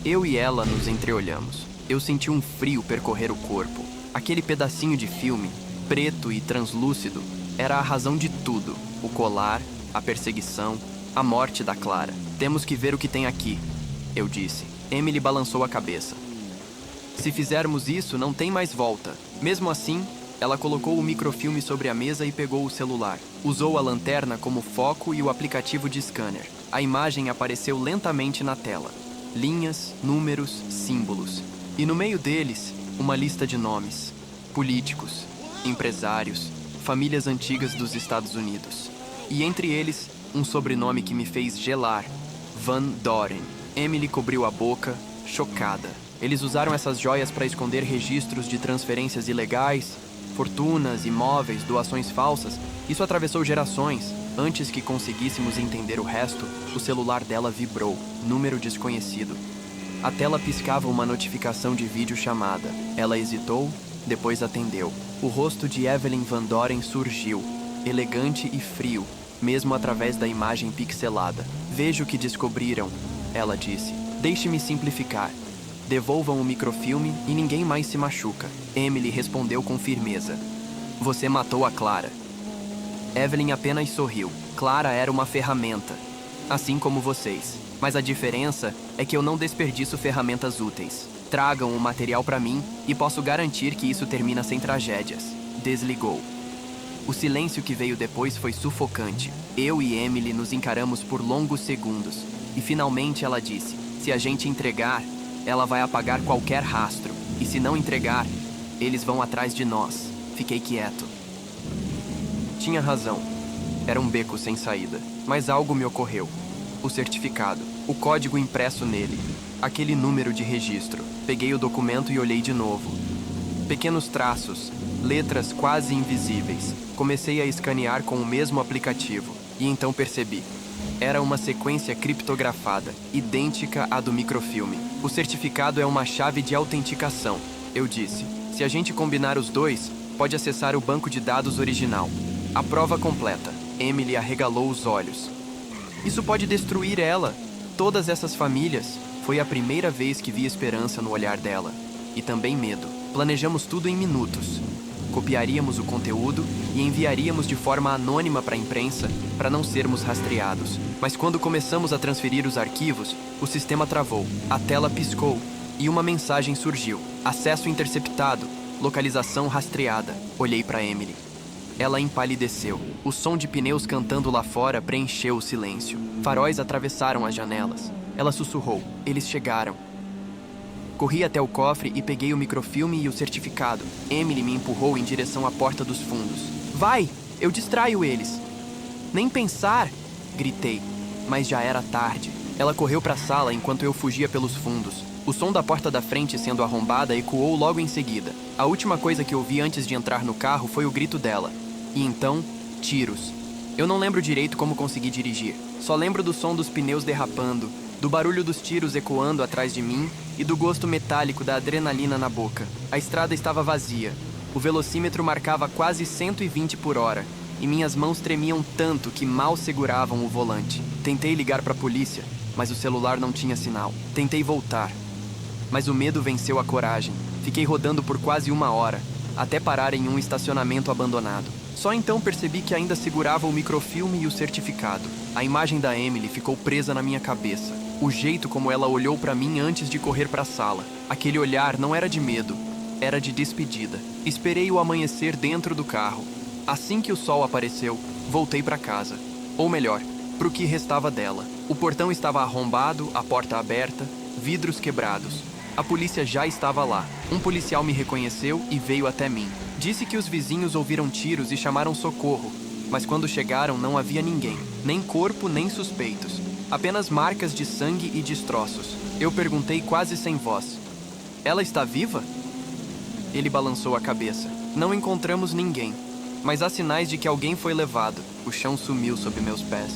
Eu e ela nos entreolhamos. Eu senti um frio percorrer o corpo. Aquele pedacinho de filme, preto e translúcido, era a razão de tudo. O colar, a perseguição, a morte da Clara. "Temos que ver o que tem aqui", eu disse. Emily balançou a cabeça. "Se fizermos isso, não tem mais volta." Mesmo assim, ela colocou o microfilme sobre a mesa e pegou o celular. Usou a lanterna como foco e o aplicativo de scanner. A imagem apareceu lentamente na tela. Linhas, números, símbolos. E no meio deles, uma lista de nomes. Políticos, empresários, famílias antigas dos Estados Unidos. E entre eles, um sobrenome que me fez gelar: Van Doren. Emily cobriu a boca, chocada. Eles usaram essas joias para esconder registros de transferências ilegais, Fortunas, imóveis, doações falsas, isso atravessou gerações. Antes que conseguíssemos entender o resto, o celular dela vibrou, número desconhecido. A tela piscava uma notificação de videochamada. Ela hesitou, depois atendeu. O rosto de Evelyn Van Doren surgiu, elegante e frio, mesmo através da imagem pixelada. Vejo o que descobriram, ela disse. Deixe-me simplificar. Devolvam o microfilme e ninguém mais se machuca. Emily respondeu com firmeza. Você matou a Clara. Evelyn apenas sorriu. Clara era uma ferramenta, assim como vocês. Mas a diferença é que eu não desperdiço ferramentas úteis. Tragam o material para mim e posso garantir que isso termina sem tragédias. Desligou. O silêncio que veio depois foi sufocante. Eu e Emily nos encaramos por longos segundos. E finalmente ela disse, se a gente entregar, ela vai apagar qualquer rastro. E se não entregar, eles vão atrás de nós. Fiquei quieto. Tinha razão. Era um beco sem saída. Mas algo me ocorreu. O certificado. O código impresso nele. Aquele número de registro. Peguei o documento e olhei de novo. Pequenos traços. Letras quase invisíveis. Comecei a escanear com o mesmo aplicativo. E então percebi. Era uma sequência criptografada, idêntica à do microfilme. O certificado é uma chave de autenticação. Eu disse. Se a gente combinar os dois, pode acessar o banco de dados original. A prova completa. Emily arregalou os olhos. Isso pode destruir ela. Todas essas famílias. Foi a primeira vez que vi esperança no olhar dela. E também medo. Planejamos tudo em minutos. Copiaríamos o conteúdo e enviaríamos de forma anônima para a imprensa para não sermos rastreados. Mas quando começamos a transferir os arquivos, o sistema travou. A tela piscou e uma mensagem surgiu. Acesso interceptado. Localização rastreada. Olhei para Emily. Ela empalideceu. O som de pneus cantando lá fora preencheu o silêncio. Faróis atravessaram as janelas. Ela sussurrou. Eles chegaram. Corri até o cofre e peguei o microfilme e o certificado. Emily me empurrou em direção à porta dos fundos. Vai! Eu distraio eles! Nem pensar! Gritei. Mas já era tarde. Ela correu para a sala enquanto eu fugia pelos fundos. O som da porta da frente sendo arrombada ecoou logo em seguida. A última coisa que ouvi antes de entrar no carro foi o grito dela. E então, tiros. Eu não lembro direito como consegui dirigir. Só lembro do som dos pneus derrapando, do barulho dos tiros ecoando atrás de mim e do gosto metálico da adrenalina na boca. A estrada estava vazia. O velocímetro marcava quase 120 por hora e minhas mãos tremiam tanto que mal seguravam o volante. Tentei ligar para a polícia, mas o celular não tinha sinal. Tentei voltar, mas o medo venceu a coragem. Fiquei rodando por quase 1 hora, até parar em um estacionamento abandonado. Só então percebi que ainda segurava o microfilme e o certificado. A imagem da Emily ficou presa na minha cabeça. O jeito como ela olhou para mim antes de correr para a sala. Aquele olhar não era de medo, era de despedida. Esperei o amanhecer dentro do carro. Assim que o sol apareceu, voltei para casa. Ou melhor, para o que restava dela. O portão estava arrombado, a porta aberta, vidros quebrados. A polícia já estava lá. Um policial me reconheceu e veio até mim. Disse que os vizinhos ouviram tiros e chamaram socorro, mas quando chegaram não havia ninguém, nem corpo nem suspeitos, apenas marcas de sangue e destroços. Eu perguntei quase sem voz: ela está viva? Ele balançou a cabeça. Não encontramos ninguém, mas há sinais de que alguém foi levado. O chão sumiu sob meus pés.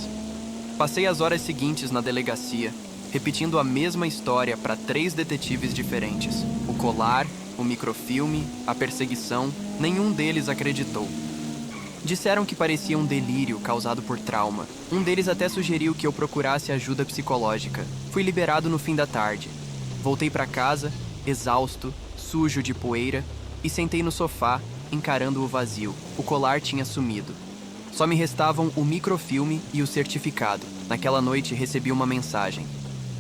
Passei as horas seguintes na delegacia, repetindo a mesma história para 3 detetives diferentes. O colar, o microfilme, a perseguição, nenhum deles acreditou. Disseram que parecia um delírio causado por trauma. Um deles até sugeriu que eu procurasse ajuda psicológica. Fui liberado no fim da tarde. Voltei para casa, exausto, sujo de poeira, e sentei no sofá, encarando o vazio. O colar tinha sumido. Só me restavam o microfilme e o certificado. Naquela noite recebi uma mensagem.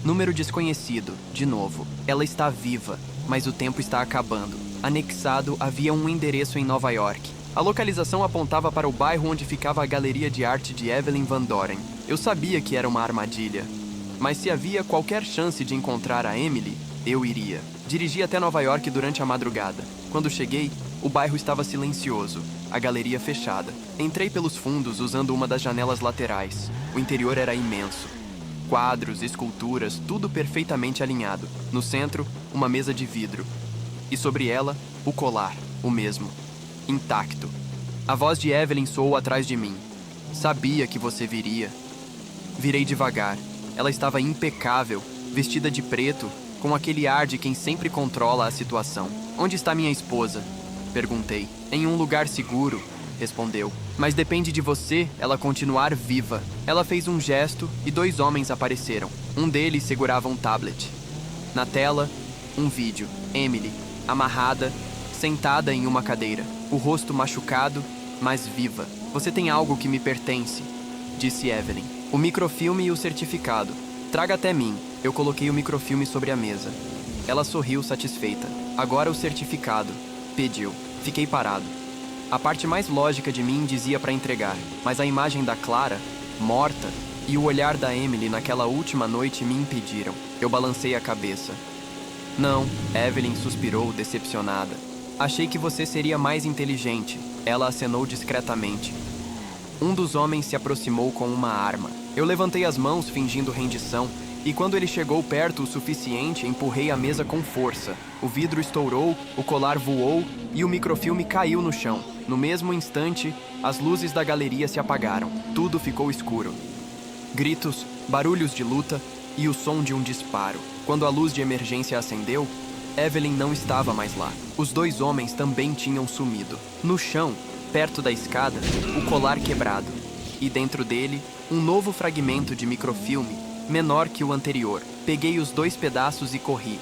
Número desconhecido, de novo. Ela está viva, mas o tempo está acabando. Anexado havia um endereço em Nova York. A localização apontava para o bairro onde ficava a galeria de arte de Evelyn Van Doren. Eu sabia que era uma armadilha, mas se havia qualquer chance de encontrar a Emily, eu iria. Dirigi até Nova York durante a madrugada. Quando cheguei, o bairro estava silencioso, a galeria fechada. Entrei pelos fundos usando uma das janelas laterais. O interior era imenso. Quadros, esculturas, tudo perfeitamente alinhado. No centro, uma mesa de vidro. E sobre ela, o colar, o mesmo. intacto. A voz de Evelyn soou atrás de mim. Sabia que você viria. Virei devagar. Ela estava impecável, vestida de preto, com aquele ar de quem sempre controla a situação. Onde está minha esposa? Perguntei. Em um lugar seguro, respondeu. Mas depende de você ela continuar viva. Ela fez um gesto e 2 homens apareceram. Um deles segurava um tablet. Na tela, um vídeo. Emily, amarrada, sentada em uma cadeira. O rosto machucado, mas viva. Você tem algo que me pertence, disse Evelyn. O microfilme e o certificado. Traga até mim. Eu coloquei o microfilme sobre a mesa. Ela sorriu satisfeita. Agora o certificado, pediu. Fiquei parado. A parte mais lógica de mim dizia para entregar, mas a imagem da Clara, morta, e o olhar da Emily naquela última noite me impediram. Eu balancei a cabeça. Não, Evelyn suspirou, decepcionada. Achei que você seria mais inteligente. Ela acenou discretamente. Um dos homens se aproximou com uma arma. Eu levantei as mãos fingindo rendição, e quando ele chegou perto o suficiente, empurrei a mesa com força. O vidro estourou, o colar voou e o microfilme caiu no chão. No mesmo instante, as luzes da galeria se apagaram. Tudo ficou escuro. Gritos, barulhos de luta e o som de um disparo. Quando a luz de emergência acendeu, Evelyn não estava mais lá. Os 2 homens também tinham sumido. No chão, perto da escada, o colar quebrado. E dentro dele, um novo fragmento de microfilme, menor que o anterior. Peguei os 2 pedaços e corri.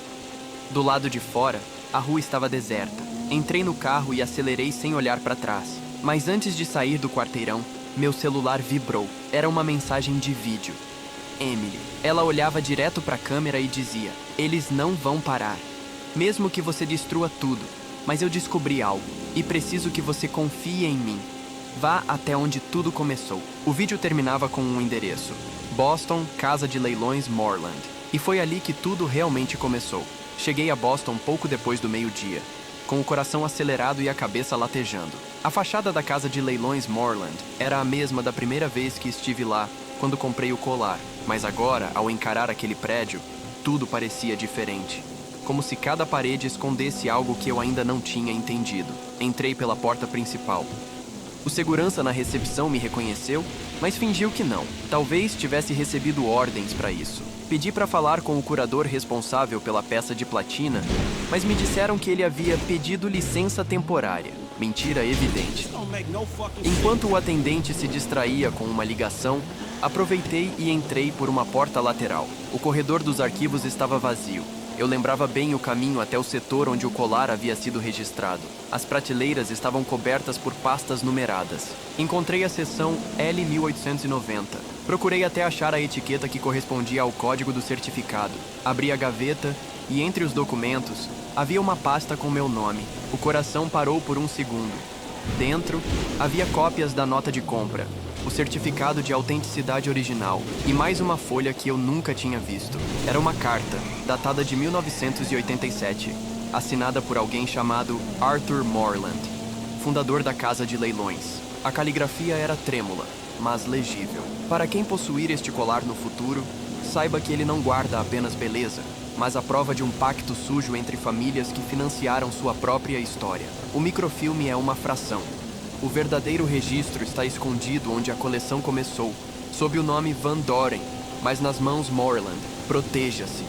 Do lado de fora, a rua estava deserta. Entrei no carro e acelerei sem olhar para trás. Mas antes de sair do quarteirão, meu celular vibrou. Era uma mensagem de vídeo. Emily. Ela olhava direto para a câmera e dizia: eles não vão parar. Mesmo que você destrua tudo. Mas eu descobri algo. E preciso que você confie em mim. Vá até onde tudo começou. O vídeo terminava com um endereço. Boston, Casa de Leilões Moreland. E foi ali que tudo realmente começou. Cheguei a Boston pouco depois do meio-dia, com o coração acelerado e a cabeça latejando. A fachada da Casa de Leilões Moreland era a mesma da primeira vez que estive lá, quando comprei o colar. Mas agora, ao encarar aquele prédio, tudo parecia diferente. Como se cada parede escondesse algo que eu ainda não tinha entendido. Entrei pela porta principal. O segurança na recepção me reconheceu, mas fingiu que não. Talvez tivesse recebido ordens para isso. Pedi para falar com o curador responsável pela peça de platina, mas me disseram que ele havia pedido licença temporária. Mentira evidente. Enquanto o atendente se distraía com uma ligação, aproveitei e entrei por uma porta lateral. O corredor dos arquivos estava vazio. Eu lembrava bem o caminho até o setor onde o colar havia sido registrado. As prateleiras estavam cobertas por pastas numeradas. Encontrei a seção L1890. Procurei até achar a etiqueta que correspondia ao código do certificado. Abri a gaveta e, entre os documentos, havia uma pasta com meu nome. O coração parou por um segundo. Dentro, havia cópias da nota de compra, o certificado de autenticidade original e mais uma folha que eu nunca tinha visto. Era uma carta, datada de 1987, assinada por alguém chamado Arthur Moreland, fundador da Casa de Leilões. A caligrafia era trêmula, mas legível. Para quem possuir este colar no futuro, saiba que ele não guarda apenas beleza, mas a prova de um pacto sujo entre famílias que financiaram sua própria história. O microfilme é uma fração. O verdadeiro registro está escondido onde a coleção começou, sob o nome Van Doren, mas nas mãos Moreland. Proteja-se.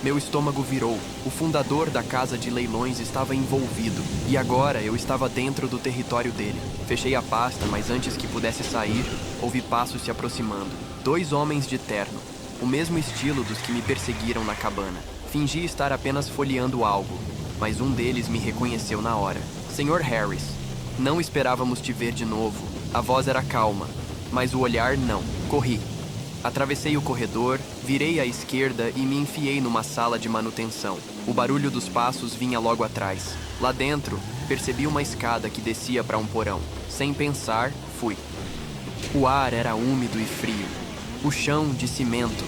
Meu estômago virou. O fundador da Casa de Leilões estava envolvido, e agora eu estava dentro do território dele. Fechei a pasta, mas antes que pudesse sair, ouvi passos se aproximando. 2 homens de terno, o mesmo estilo dos que me perseguiram na cabana. Fingi estar apenas folheando algo, mas um deles me reconheceu na hora. Sr. Harris, não esperávamos te ver de novo. A voz era calma, mas o olhar não. Corri. Atravessei o corredor, virei à esquerda e me enfiei numa sala de manutenção. O barulho dos passos vinha logo atrás. Lá dentro, percebi uma escada que descia para um porão. Sem pensar, fui. O ar era úmido e frio. O chão de cimento.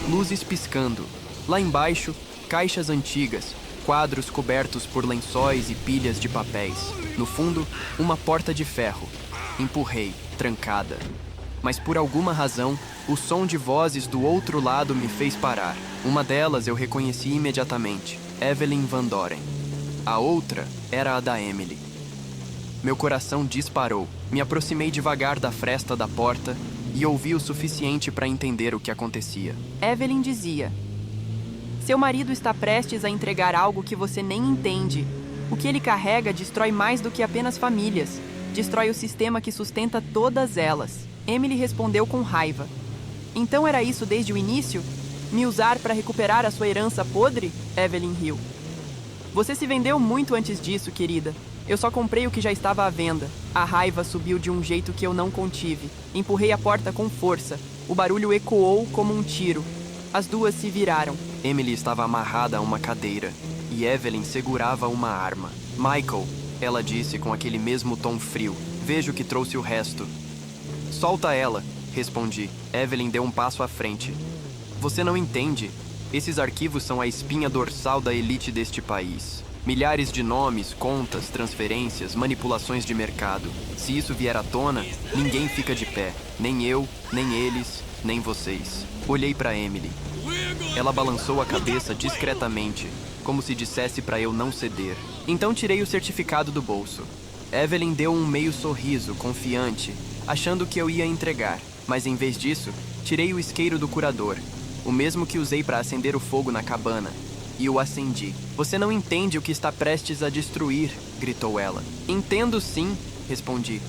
Luzes piscando. Lá embaixo, caixas antigas, quadros cobertos por lençóis e pilhas de papéis. No fundo, uma porta de ferro. Empurrei, trancada. Mas por alguma razão, o som de vozes do outro lado me fez parar. Uma delas eu reconheci imediatamente, Evelyn Van Doren. A outra era a da Emily. Meu coração disparou. Me aproximei devagar da fresta da porta e ouvi o suficiente para entender o que acontecia. Evelyn dizia: seu marido está prestes a entregar algo que você nem entende. O que ele carrega destrói mais do que apenas famílias. Destrói o sistema que sustenta todas elas. Emily respondeu com raiva. Então era isso desde o início? Me usar para recuperar a sua herança podre? Evelyn riu. Você se vendeu muito antes disso, querida. Eu só comprei o que já estava à venda. A raiva subiu de um jeito que eu não contive. Empurrei a porta com força. O barulho ecoou como um tiro. As duas se viraram. Emily estava amarrada a uma cadeira e Evelyn segurava uma arma. Michael, ela disse com aquele mesmo tom frio. Vejo que trouxe o resto. Solta ela, respondi. Evelyn deu um passo à frente. Você não entende. Esses arquivos são a espinha dorsal da elite deste país. Milhares de nomes, contas, transferências, manipulações de mercado. Se isso vier à tona, ninguém fica de pé. Nem eu, nem eles, nem vocês. Olhei para Emily. Ela balançou a cabeça discretamente, como se dissesse para eu não ceder. Então tirei o certificado do bolso. Evelyn deu um meio sorriso, confiante, achando que eu ia entregar. Mas em vez disso, tirei o isqueiro do curador, o mesmo que usei para acender o fogo na cabana, e o acendi. Você não entende o que está prestes a destruir, gritou ela. Entendo sim, respondi.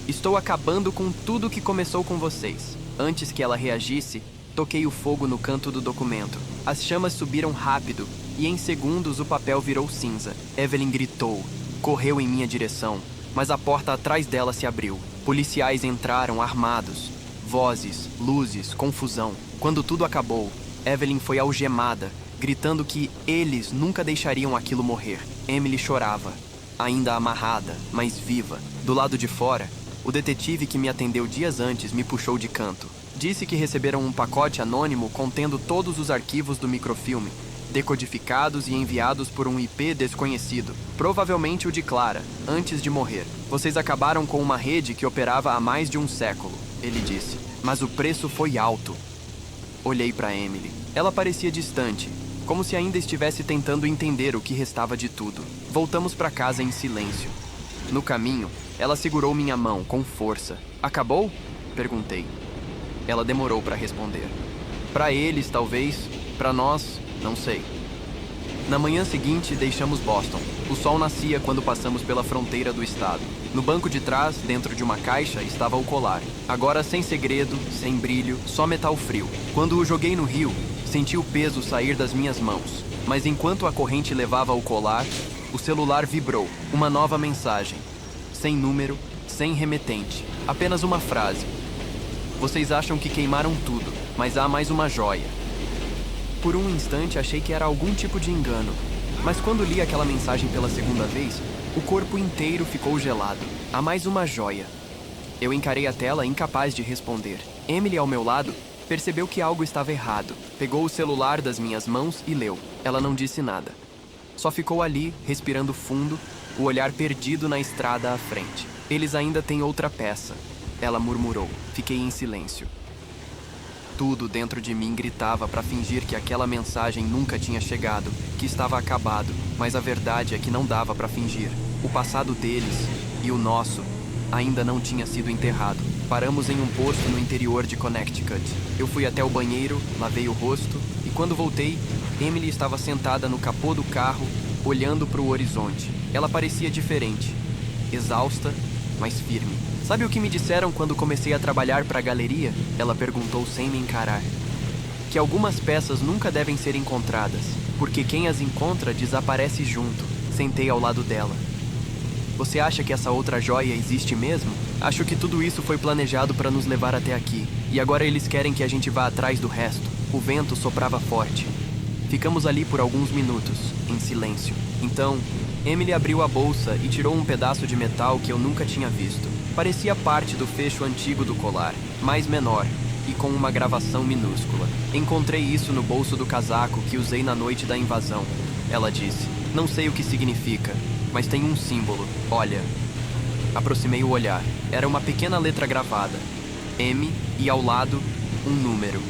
Estou acabando com tudo que começou com vocês. Antes que ela reagisse, toquei o fogo no canto do documento. As chamas subiram rápido e em segundos o papel virou cinza. Evelyn gritou, correu em minha direção, mas a porta atrás dela se abriu. Policiais entraram armados. Vozes, luzes, confusão. Quando tudo acabou, Evelyn foi algemada, gritando que eles nunca deixariam aquilo morrer. Emily chorava, ainda amarrada, mas viva. Do lado de fora, o detetive que me atendeu dias antes me puxou de canto. Disse que receberam um pacote anônimo contendo todos os arquivos do microfilme, decodificados e enviados por um IP desconhecido, provavelmente o de Clara, antes de morrer. Vocês acabaram com uma rede que operava há mais de um século, ele disse. Mas o preço foi alto. Olhei para Emily. Ela parecia distante, como se ainda estivesse tentando entender o que restava de tudo. Voltamos para casa em silêncio. No caminho, ela segurou minha mão com força. Acabou? Perguntei. Ela demorou para responder. Para eles, talvez. Para nós, não sei. Na manhã seguinte, deixamos Boston. O sol nascia quando passamos pela fronteira do estado. No banco de trás, dentro de uma caixa, estava o colar. Agora sem segredo, sem brilho, só metal frio. Quando o joguei no rio, senti o peso sair das minhas mãos. Mas enquanto a corrente levava o colar, o celular vibrou. Uma nova mensagem. Sem número, sem remetente. Apenas uma frase. Vocês acham que queimaram tudo, mas há mais uma joia. Por um instante achei que era algum tipo de engano, mas quando li aquela mensagem pela segunda vez, o corpo inteiro ficou gelado. Há mais uma joia. Eu encarei a tela incapaz de responder. Emily, ao meu lado, percebeu que algo estava errado. Pegou o celular das minhas mãos e leu. Ela não disse nada. Só ficou ali, respirando fundo, o olhar perdido na estrada à frente. Eles ainda têm outra peça. Ela murmurou. Fiquei em silêncio. Tudo dentro de mim gritava para fingir que aquela mensagem nunca tinha chegado, que estava acabado, mas a verdade é que não dava para fingir. O passado deles e o nosso ainda não tinha sido enterrado. Paramos em um posto no interior de Connecticut. Eu fui até o banheiro, lavei o rosto e quando voltei, Emily estava sentada no capô do carro, olhando para o horizonte. Ela parecia diferente, exausta, mas firme. Sabe o que me disseram quando comecei a trabalhar para a galeria? Ela perguntou sem me encarar. Que algumas peças nunca devem ser encontradas, porque quem as encontra desaparece junto. Sentei ao lado dela. Você acha que essa outra joia existe mesmo? Acho que tudo isso foi planejado para nos levar até aqui. E agora eles querem que a gente vá atrás do resto. O vento soprava forte. Ficamos ali por alguns minutos, em silêncio. Então, Emily abriu a bolsa e tirou um pedaço de metal que eu nunca tinha visto. Parecia parte do fecho antigo do colar, mais menor e com uma gravação minúscula. Encontrei isso no bolso do casaco que usei na noite da invasão. Ela disse. Não sei o que significa, mas tem um símbolo. Olha. Aproximei o olhar. Era uma pequena letra gravada. M e ao lado, um número.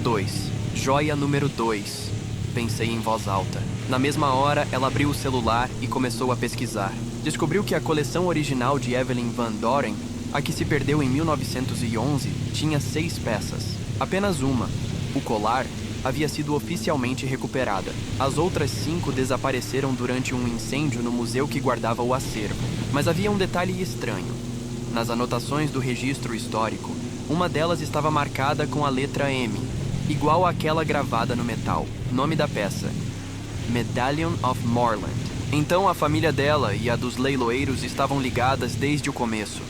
2. Joia número 2. Pensei em voz alta. Na mesma hora, ela abriu o celular e começou a pesquisar. Descobriu que a coleção original de Evelyn Van Doren, a que se perdeu em 1911, tinha 6 peças. Apenas uma, o colar, havia sido oficialmente recuperada. As outras 5 desapareceram durante um incêndio no museu que guardava o acervo. Mas havia um detalhe estranho. Nas anotações do registro histórico, uma delas estava marcada com a letra M, igual àquela gravada no metal. Nome da peça: Medallion of Morland. Então a família dela e a dos leiloeiros estavam ligadas desde o começo.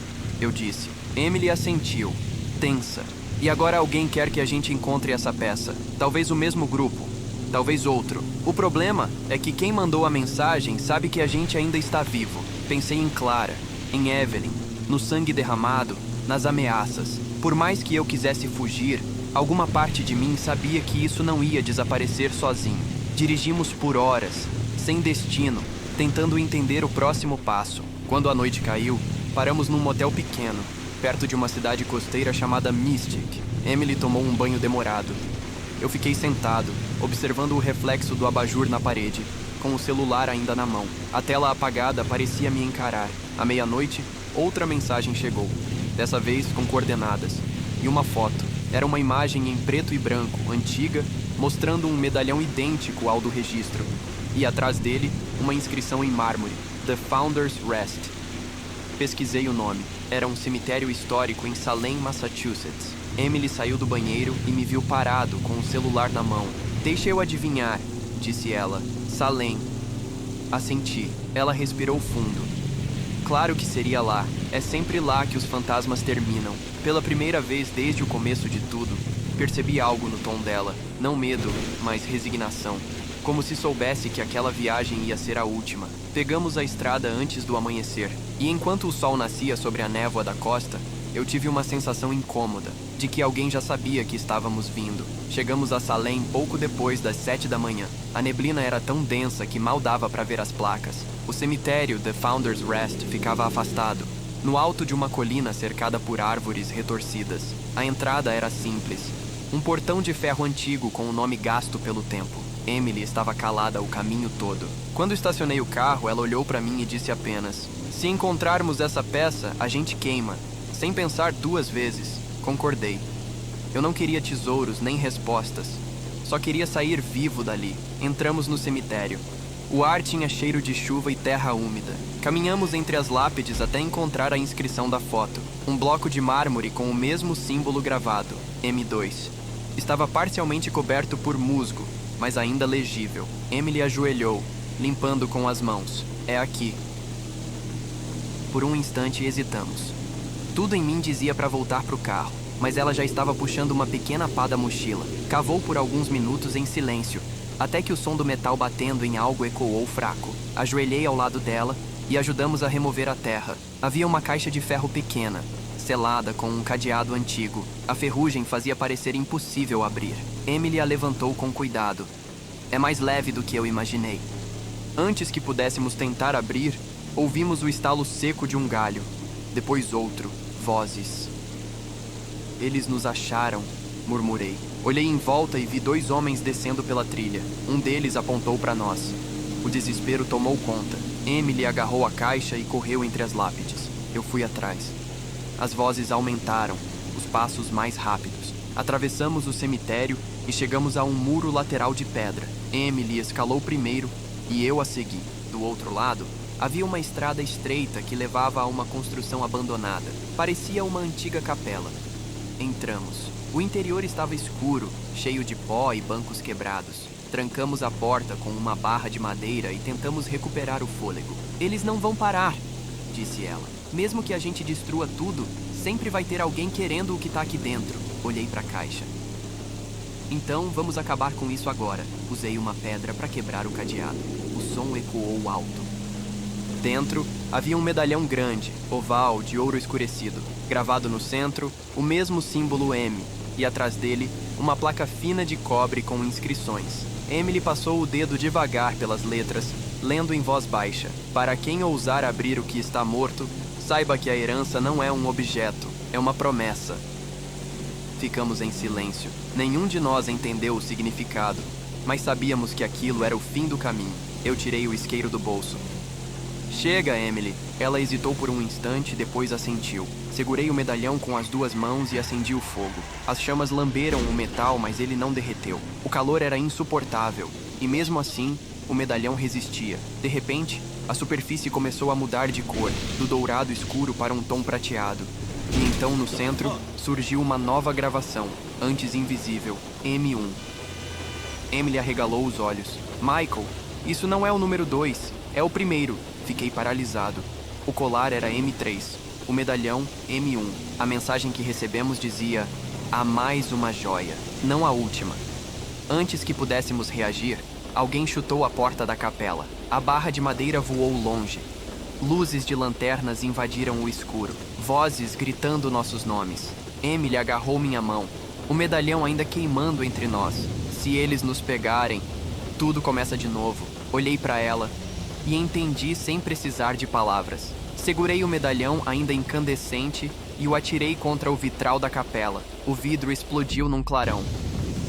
Eu disse. Emily assentiu, tensa. E agora alguém quer que a gente encontre essa peça. Talvez o mesmo grupo. Talvez outro. O problema é que quem mandou a mensagem sabe que a gente ainda está vivo. Pensei em Clara, em Evelyn, no sangue derramado, nas ameaças. Por mais que eu quisesse fugir, alguma parte de mim sabia que isso não ia desaparecer sozinho. Dirigimos por horas, sem destino, tentando entender o próximo passo. Quando a noite caiu, paramos num motel pequeno, perto de uma cidade costeira chamada Mystic. Emily tomou um banho demorado. Eu fiquei sentado, observando o reflexo do abajur na parede, com o celular ainda na mão. A tela apagada parecia me encarar. À meia-noite, outra mensagem chegou, dessa vez com coordenadas, e uma foto. Era uma imagem em preto e branco, antiga, mostrando um medalhão idêntico ao do registro. E atrás dele, uma inscrição em mármore, The Founders Rest. Pesquisei o nome. Era um cemitério histórico em Salem, Massachusetts. Emily saiu do banheiro e me viu parado, com o celular na mão. Deixa eu adivinhar, disse ela. Salem. Assenti. Ela respirou fundo. Claro que seria lá. É sempre lá que os fantasmas terminam. Pela primeira vez desde o começo de tudo, percebi algo no tom dela. Não medo, mas resignação. Como se soubesse que aquela viagem ia ser a última. Pegamos a estrada antes do amanhecer. E enquanto o sol nascia sobre a névoa da costa, eu tive uma sensação incômoda, de que alguém já sabia que estávamos vindo. Chegamos a Salem pouco depois das 7 da manhã. A neblina era tão densa que mal dava para ver as placas. O cemitério The Founders Rest ficava afastado, no alto de uma colina cercada por árvores retorcidas. A entrada era simples. Um portão de ferro antigo com o nome gasto pelo tempo. Emily estava calada o caminho todo. Quando estacionei o carro, ela olhou para mim e disse apenas: "Se encontrarmos essa peça, a gente queima." Sem pensar 2 vezes, concordei. Eu não queria tesouros nem respostas. Só queria sair vivo dali. Entramos no cemitério. O ar tinha cheiro de chuva e terra úmida. Caminhamos entre as lápides até encontrar a inscrição da foto. Um bloco de mármore com o mesmo símbolo gravado, M2. Estava parcialmente coberto por musgo, mas ainda legível. Emily ajoelhou, limpando com as mãos. É aqui. Por um instante hesitamos. Tudo em mim dizia para voltar para o carro, mas ela já estava puxando uma pequena pá da mochila. Cavou por alguns minutos em silêncio, até que o som do metal batendo em algo ecoou fraco. Ajoelhei ao lado dela e ajudamos a remover a terra. Havia uma caixa de ferro pequena, selada com um cadeado antigo. A ferrugem fazia parecer impossível abrir. Emily a levantou com cuidado. É mais leve do que eu imaginei. Antes que pudéssemos tentar abrir, ouvimos o estalo seco de um galho. Depois outro. Vozes. Eles nos acharam, murmurei. Olhei em volta e vi 2 homens descendo pela trilha. Um deles apontou para nós. O desespero tomou conta. Emily agarrou a caixa e correu entre as lápides. Eu fui atrás. As vozes aumentaram, os passos mais rápidos. Atravessamos o cemitério e chegamos a um muro lateral de pedra. Emily escalou primeiro e eu a segui. Do outro lado, havia uma estrada estreita que levava a uma construção abandonada. Parecia uma antiga capela. Entramos. O interior estava escuro, cheio de pó e bancos quebrados. Trancamos a porta com uma barra de madeira e tentamos recuperar o fôlego. Eles não vão parar, disse ela. Mesmo que a gente destrua tudo, sempre vai ter alguém querendo o que está aqui dentro. Olhei para a caixa. Então, vamos acabar com isso agora. Usei uma pedra para quebrar o cadeado. O som ecoou alto. Dentro, havia um medalhão grande, oval, de ouro escurecido. Gravado no centro, o mesmo símbolo M. E atrás dele, uma placa fina de cobre com inscrições. Emily passou o dedo devagar pelas letras, lendo em voz baixa. Para quem ousar abrir o que está morto, saiba que a herança não é um objeto, é uma promessa. Ficamos em silêncio. Nenhum de nós entendeu o significado, mas sabíamos que aquilo era o fim do caminho. Eu tirei o isqueiro do bolso. Chega, Emily. Ela hesitou por um instante, depois assentiu. Segurei o medalhão com as 2 mãos e acendi o fogo. As chamas lamberam o metal, mas ele não derreteu. O calor era insuportável, e mesmo assim, o medalhão resistia. De repente, a superfície começou a mudar de cor, do dourado escuro para um tom prateado. E então, no centro, surgiu uma nova gravação, antes invisível, M1. Emily arregalou os olhos. Michael, isso não é o número 2, é o primeiro. Fiquei paralisado. O colar era M3, o medalhão M1. A mensagem que recebemos dizia: há mais uma joia, não a última. Antes que pudéssemos reagir, alguém chutou a porta da capela. A barra de madeira voou longe. Luzes de lanternas invadiram o escuro. Vozes gritando nossos nomes. Emily agarrou minha mão. O medalhão ainda queimando entre nós. Se eles nos pegarem, tudo começa de novo. Olhei para ela e entendi sem precisar de palavras. Segurei o medalhão ainda incandescente e o atirei contra o vitral da capela. O vidro explodiu num clarão.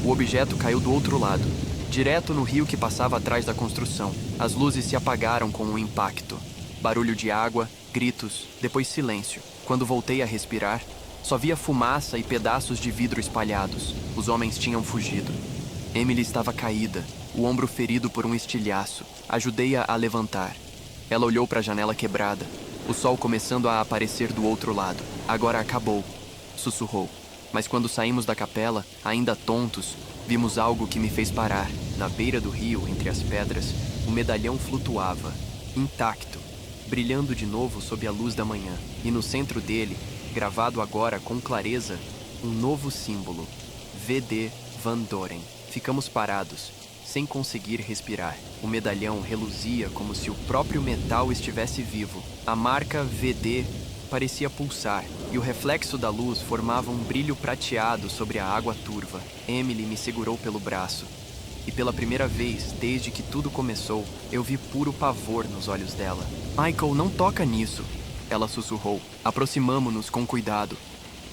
O objeto caiu do outro lado, direto no rio que passava atrás da construção. As luzes se apagaram com o impacto. Barulho de água, gritos, depois silêncio. Quando voltei a respirar, só via fumaça e pedaços de vidro espalhados. Os homens tinham fugido. Emily estava caída, o ombro ferido por um estilhaço. Ajudei-a a levantar. Ela olhou para a janela quebrada, o sol começando a aparecer do outro lado. Agora acabou, sussurrou. Mas quando saímos da capela, ainda tontos, vimos algo que me fez parar. Na beira do rio, entre as pedras, o medalhão flutuava, intacto, brilhando de novo sob a luz da manhã. E no centro dele, gravado agora com clareza, um novo símbolo: V.D. Van Doren. Ficamos parados, sem conseguir respirar. O medalhão reluzia como se o próprio metal estivesse vivo. A marca V.D. parecia pulsar, e o reflexo da luz formava um brilho prateado sobre a água turva. Emily me segurou pelo braço, e pela primeira vez, desde que tudo começou, eu vi puro pavor nos olhos dela. Michael, não toca nisso, ela sussurrou. Aproximamo-nos com cuidado.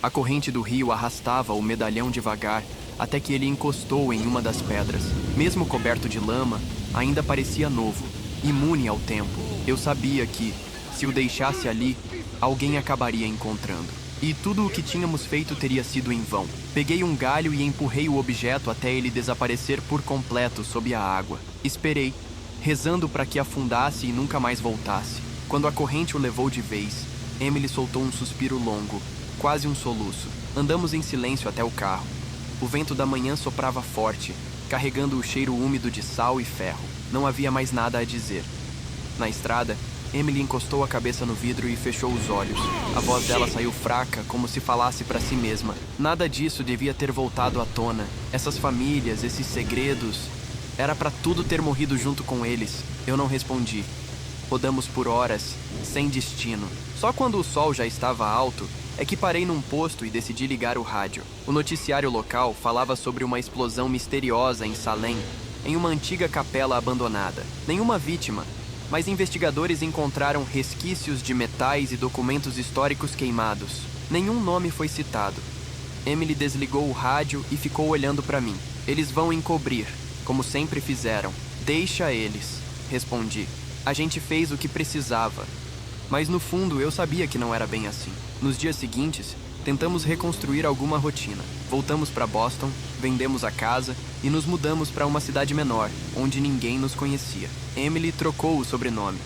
A corrente do rio arrastava o medalhão devagar, até que ele encostou em uma das pedras. Mesmo coberto de lama, ainda parecia novo, imune ao tempo. Eu sabia que, se o deixasse ali, alguém acabaria encontrando. E tudo o que tínhamos feito teria sido em vão. Peguei um galho e empurrei o objeto até ele desaparecer por completo sob a água. Esperei, rezando para que afundasse e nunca mais voltasse. Quando a corrente o levou de vez, Emily soltou um suspiro longo, quase um soluço. Andamos em silêncio até o carro. O vento da manhã soprava forte, carregando o cheiro úmido de sal e ferro. Não havia mais nada a dizer. Na estrada, Emily encostou a cabeça no vidro e fechou os olhos. A voz dela saiu fraca, como se falasse para si mesma. Nada disso devia ter voltado à tona. Essas famílias, esses segredos... Era para tudo ter morrido junto com eles. Eu não respondi. Rodamos por horas, sem destino. Só quando o sol já estava alto, é que parei num posto e decidi ligar o rádio. O noticiário local falava sobre uma explosão misteriosa em Salem, em uma antiga capela abandonada. Nenhuma vítima, mas investigadores encontraram resquícios de metais e documentos históricos queimados. Nenhum nome foi citado. Emily desligou o rádio e ficou olhando para mim. Eles vão encobrir, como sempre fizeram. Deixa eles, respondi. A gente fez o que precisava. Mas no fundo eu sabia que não era bem assim. Nos dias seguintes, tentamos reconstruir alguma rotina. Voltamos para Boston, vendemos a casa e nos mudamos para uma cidade menor, onde ninguém nos conhecia. Emily trocou o sobrenome.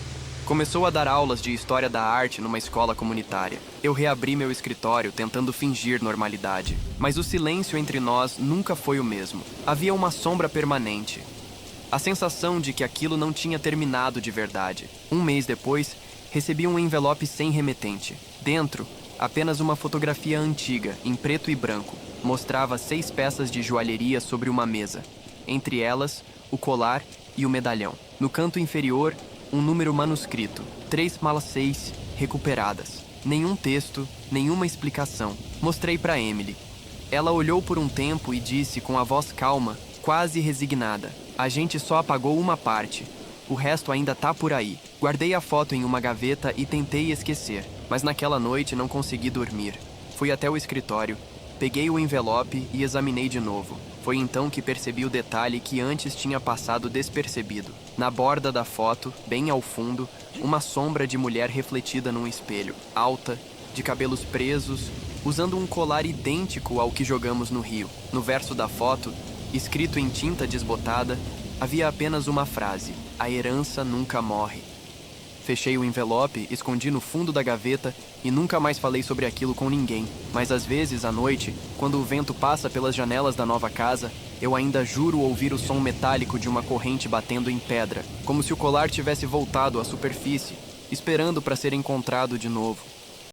Começou a dar aulas de história da arte numa escola comunitária. Eu reabri meu escritório tentando fingir normalidade. Mas o silêncio entre nós nunca foi o mesmo. Havia uma sombra permanente. A sensação de que aquilo não tinha terminado de verdade. Um mês depois, recebi um envelope sem remetente. Dentro, apenas uma fotografia antiga, em preto e branco. Mostrava 6 peças de joalheria sobre uma mesa. Entre elas, o colar e o medalhão. No canto inferior, um número manuscrito. 3x6 recuperadas. Nenhum texto, nenhuma explicação. Mostrei para Emily. Ela olhou por um tempo e disse com a voz calma, quase resignada: a gente só apagou uma parte. O resto ainda tá por aí. Guardei a foto em uma gaveta e tentei esquecer. Mas naquela noite não consegui dormir. Fui até o escritório, peguei o envelope e examinei de novo. Foi então que percebi o detalhe que antes tinha passado despercebido. Na borda da foto, bem ao fundo, uma sombra de mulher refletida num espelho, alta, de cabelos presos, usando um colar idêntico ao que jogamos no rio. No verso da foto, escrito em tinta desbotada, havia apenas uma frase: "A herança nunca morre". Fechei o envelope, escondi no fundo da gaveta e nunca mais falei sobre aquilo com ninguém. Mas às vezes, à noite, quando o vento passa pelas janelas da nova casa, eu ainda juro ouvir o som metálico de uma corrente batendo em pedra, como se o colar tivesse voltado à superfície, esperando para ser encontrado de novo.